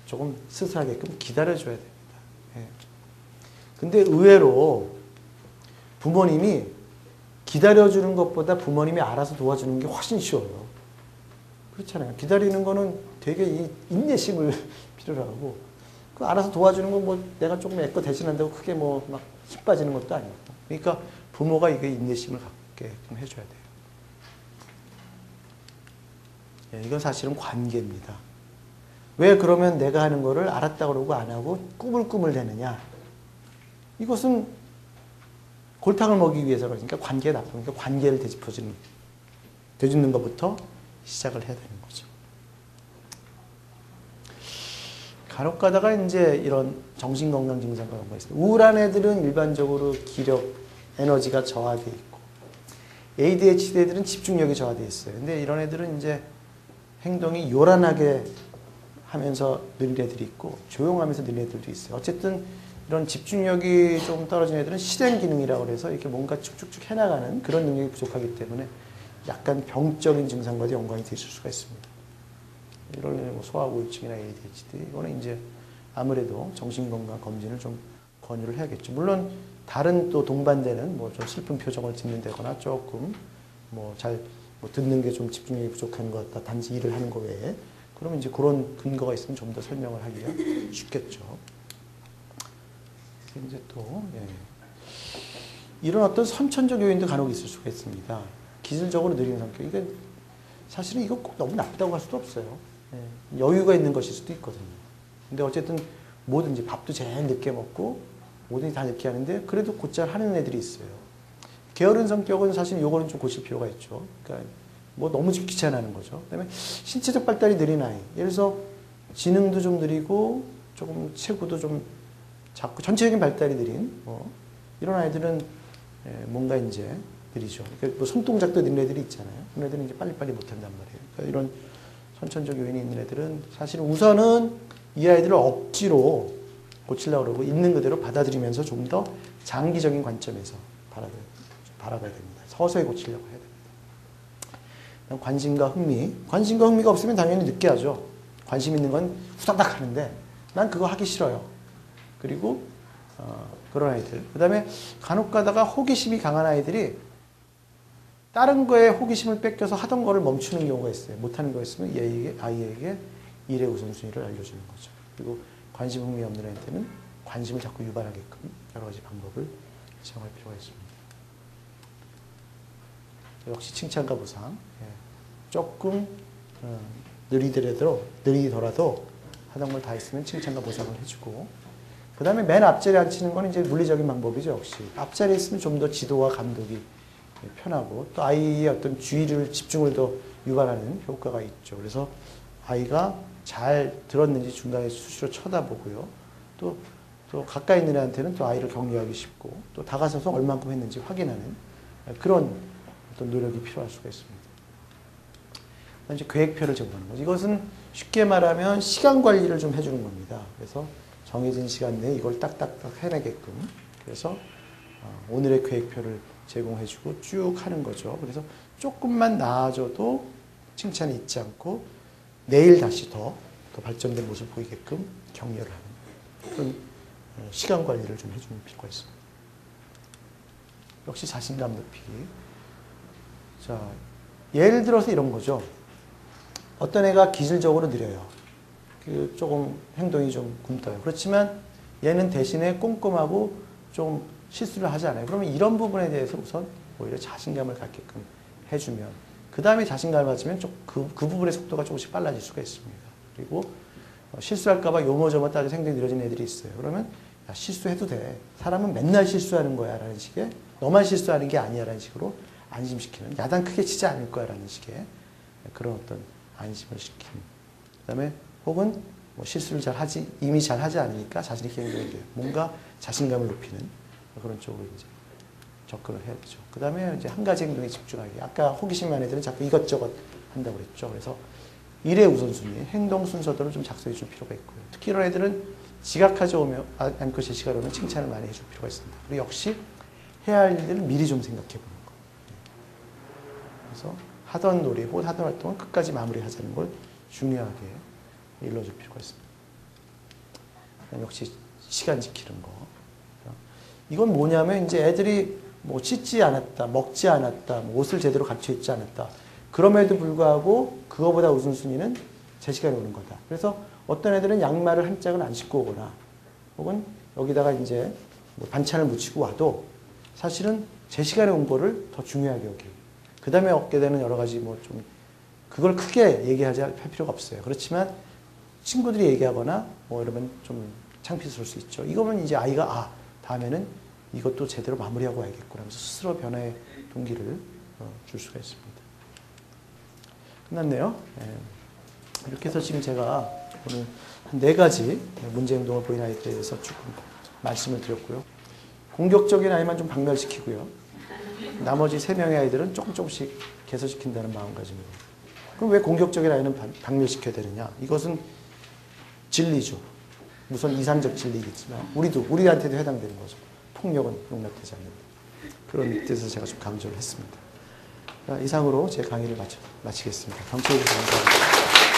조금 스스로하게끔 기다려줘야 됩니다. 근데 의외로 부모님이 기다려주는 것보다 부모님이 알아서 도와주는 게 훨씬 쉬워요. 그렇잖아요. 기다리는 거는 되게 이 인내심을 필요로 하고, 그 알아서 도와주는 건 뭐 내가 조금 애꺼 대신한다고 크게 뭐 막 힘 빠지는 것도 아니고. 그러니까 부모가 이게 인내심을 갖게 좀 해줘야 돼요. 이건 사실은 관계입니다. 왜 그러면 내가 하는 거를 알았다 그러고 안 하고 꾸물꾸물 대느냐? 이것은 골탕을 먹이기 위해서 그러니까 관계가 나쁘니까 관계를 되짚는 것부터 시작을 해야 되는 거죠. 간혹 가다가 이제 이런 정신건강 증상과 연관이 있습니다. 우울한 애들은 일반적으로 기력, 에너지가 저하되어 있고, ADHD 애들은 집중력이 저하되어 있어요. 근데 이런 애들은 이제 행동이 요란하게 하면서 느린 애들이 있고, 조용하면서 느린 애들도 있어요. 어쨌든 이런 집중력이 좀 떨어진 애들은 실행 기능이라고 해서 이렇게 뭔가 쭉쭉쭉 해나가는 그런 능력이 부족하기 때문에 약간 병적인 증상과도 연관이 있을 수가 있습니다. 이런 뭐 소아우울증이나 ADHD, 이거는 이제 아무래도 정신건강 검진을 좀 권유를 해야겠죠. 물론 다른 또 동반되는 뭐 좀 슬픈 표정을 짓는다거나 조금 뭐 잘 뭐 듣는 게 좀 집중력이 부족한 것 같다, 단지 일을 하는 거 외에, 그러면 이제 그런 근거가 있으면 좀 더 설명을 하기가 쉽겠죠. 이제 또 이런 어떤 선천적 요인도 간혹 있을 수가 있습니다. 기술적으로 느린 성격. 이게 사실은 이거 꼭 너무 나쁘다고 할 수도 없어요. 여유가 있는 것일 수도 있거든요. 근데 어쨌든 뭐든지 밥도 제일 늦게 먹고 뭐든지 다 늦게 하는데 그래도 곧잘 하는 애들이 있어요. 게으른 성격은 사실 요거는 좀 고칠 필요가 있죠. 그러니까 뭐 너무 귀찮아하는 거죠. 그다음에 신체적 발달이 느린 아이. 예를 들어서 지능도 좀 느리고 조금 체구도 좀 작고 전체적인 발달이 느린 이런 아이들은 뭔가 이제 느리죠. 그러니까 뭐 손동작도 느린 애들이 있잖아요. 그런 애들은 이제 빨리빨리 못한단 말이에요. 그러니까 이런 선천적 요인이 있는 애들은 사실 우선은 이 아이들을 억지로 고치려고 그러고 있는 그대로 받아들이면서 좀 더 장기적인 관점에서 바라봐야 됩니다. 서서히 고치려고 해야 됩니다. 관심과 흥미. 관심과 흥미가 없으면 당연히 늦게 하죠. 관심 있는 건 후다닥 하는데 난 그거 하기 싫어요. 그리고 그런 아이들. 그 다음에 간혹 가다가 호기심이 강한 아이들이 다른 거에 호기심을 뺏겨서 하던 거를 멈추는 경우가 있어요. 못하는 거 있으면 아이에게 일의 우선순위를 알려주는 거죠. 그리고 관심 흥미 없는 애한테는 관심을 자꾸 유발하게끔 여러 가지 방법을 사용할 필요가 있습니다. 역시 칭찬과 보상. 조금 느리더라도 하던 걸 다 했으면 칭찬과 보상을 해주고, 그 다음에 맨 앞자리에 앉히는 건 이제 물리적인 방법이죠. 역시 앞자리에 있으면 좀 더 지도와 감독이 편하고 또 아이의 어떤 주의를 집중을 더 유발하는 효과가 있죠. 그래서 아이가 잘 들었는지 중간에 수시로 쳐다보고요. 또 가까이 있는 애한테는 또 아이를 격려하기 쉽고 또 다가서서 얼만큼 했는지 확인하는 그런 어떤 노력이 필요할 수가 있습니다. 이제 계획표를 제공하는 거죠. 이것은 쉽게 말하면 시간 관리를 좀 해주는 겁니다. 그래서 정해진 시간 내에 이걸 딱딱딱 해내게끔, 그래서 오늘의 계획표를 제공해주고 쭉 하는 거죠. 그래서 조금만 나아져도 칭찬이 있지 않고 내일 다시 더 발전된 모습을 보이게끔 격려를 하는 그런 시간 관리를 좀 해주는 필요가 있습니다. 역시 자신감 높이기. 자, 예를 들어서 이런 거죠. 어떤 애가 기술적으로 느려요. 조금 행동이 좀 굼떠요. 그렇지만 얘는 대신에 꼼꼼하고 좀 실수를 하지 않아요. 그러면 이런 부분에 대해서 우선 오히려 자신감을 갖게끔 해주면 그 다음에 자신감을 가지면 그 부분의 속도가 조금씩 빨라질 수가 있습니다. 그리고 실수할까봐 요모조모 따져서 행동이 느려진 애들이 있어요. 그러면 야, 실수해도 돼. 사람은 맨날 실수하는 거야 라는 식의, 너만 실수하는 게 아니야 라는 식으로 안심시키는, 야단 크게 치지 않을 거야 라는 식의 그런 어떤 안심을 시키는. 그 다음에 혹은 뭐 실수를 이미 잘 하지 않으니까 자신있게 행동해야 돼요. 뭔가 자신감을 높이는 그런 쪽으로 이제 접근을 해야 되죠. 그 다음에 이제 한 가지 행동에 집중하기. 아까 호기심 많은 애들은 자꾸 이것저것 한다고 그랬죠. 그래서 일의 우선순위, 행동 순서대로 좀 작성해 줄 필요가 있고요. 특히 이런 애들은 지각하지 않고 제시가 오면 칭찬을 많이 해줄 필요가 있습니다. 그리고 역시 해야 할 일들을 미리 좀 생각해 보는 거. 그래서 하던 놀이 혹은 하던 활동을 끝까지 마무리하자는 걸 중요하게 일러줄 필요가 있습니다. 역시 시간 지키는 거. 이건 뭐냐면 이제 애들이 뭐 씻지 않았다, 먹지 않았다, 뭐 옷을 제대로 갖춰 입지 않았다. 그럼에도 불구하고 그거보다 우선순위는 제 시간에 오는 거다. 그래서 어떤 애들은 양말을 한 짝을 안 신고 오거나 혹은 여기다가 이제 뭐 반찬을 묻히고 와도 사실은 제 시간에 온 거를 더 중요하게 여기고 그 다음에 얻게 되는 여러 가지 뭐 좀 그걸 크게 얘기하지 할 필요가 없어요. 그렇지만 친구들이 얘기하거나 뭐 이러면 좀 창피스러울 수 있죠. 이거면 이제 아이가 다음에는 이것도 제대로 마무리하고 와야겠구나 하면서 스스로 변화의 동기를 줄 수가 있습니다. 끝났네요. 네. 이렇게 해서 지금 제가 오늘 한 4가지 문제 행동을 보인 아이들에 대해서 조금 말씀을 드렸고요. 공격적인 아이만 좀 박멸시키고요. 나머지 3명의 아이들은 조금씩 개선시킨다는 마음가짐으로. 그럼 왜 공격적인 아이는 박멸시켜야 되느냐? 이것은 진리죠. 우선 이상적 진리겠지만 우리한테도 해당되는 거죠. 폭력은 용납되지 않는다. 그런 뜻에서 제가 좀 강조를 했습니다. 이상으로 제 강의를 마치겠습니다. 경청해 주셔서 감사합니다.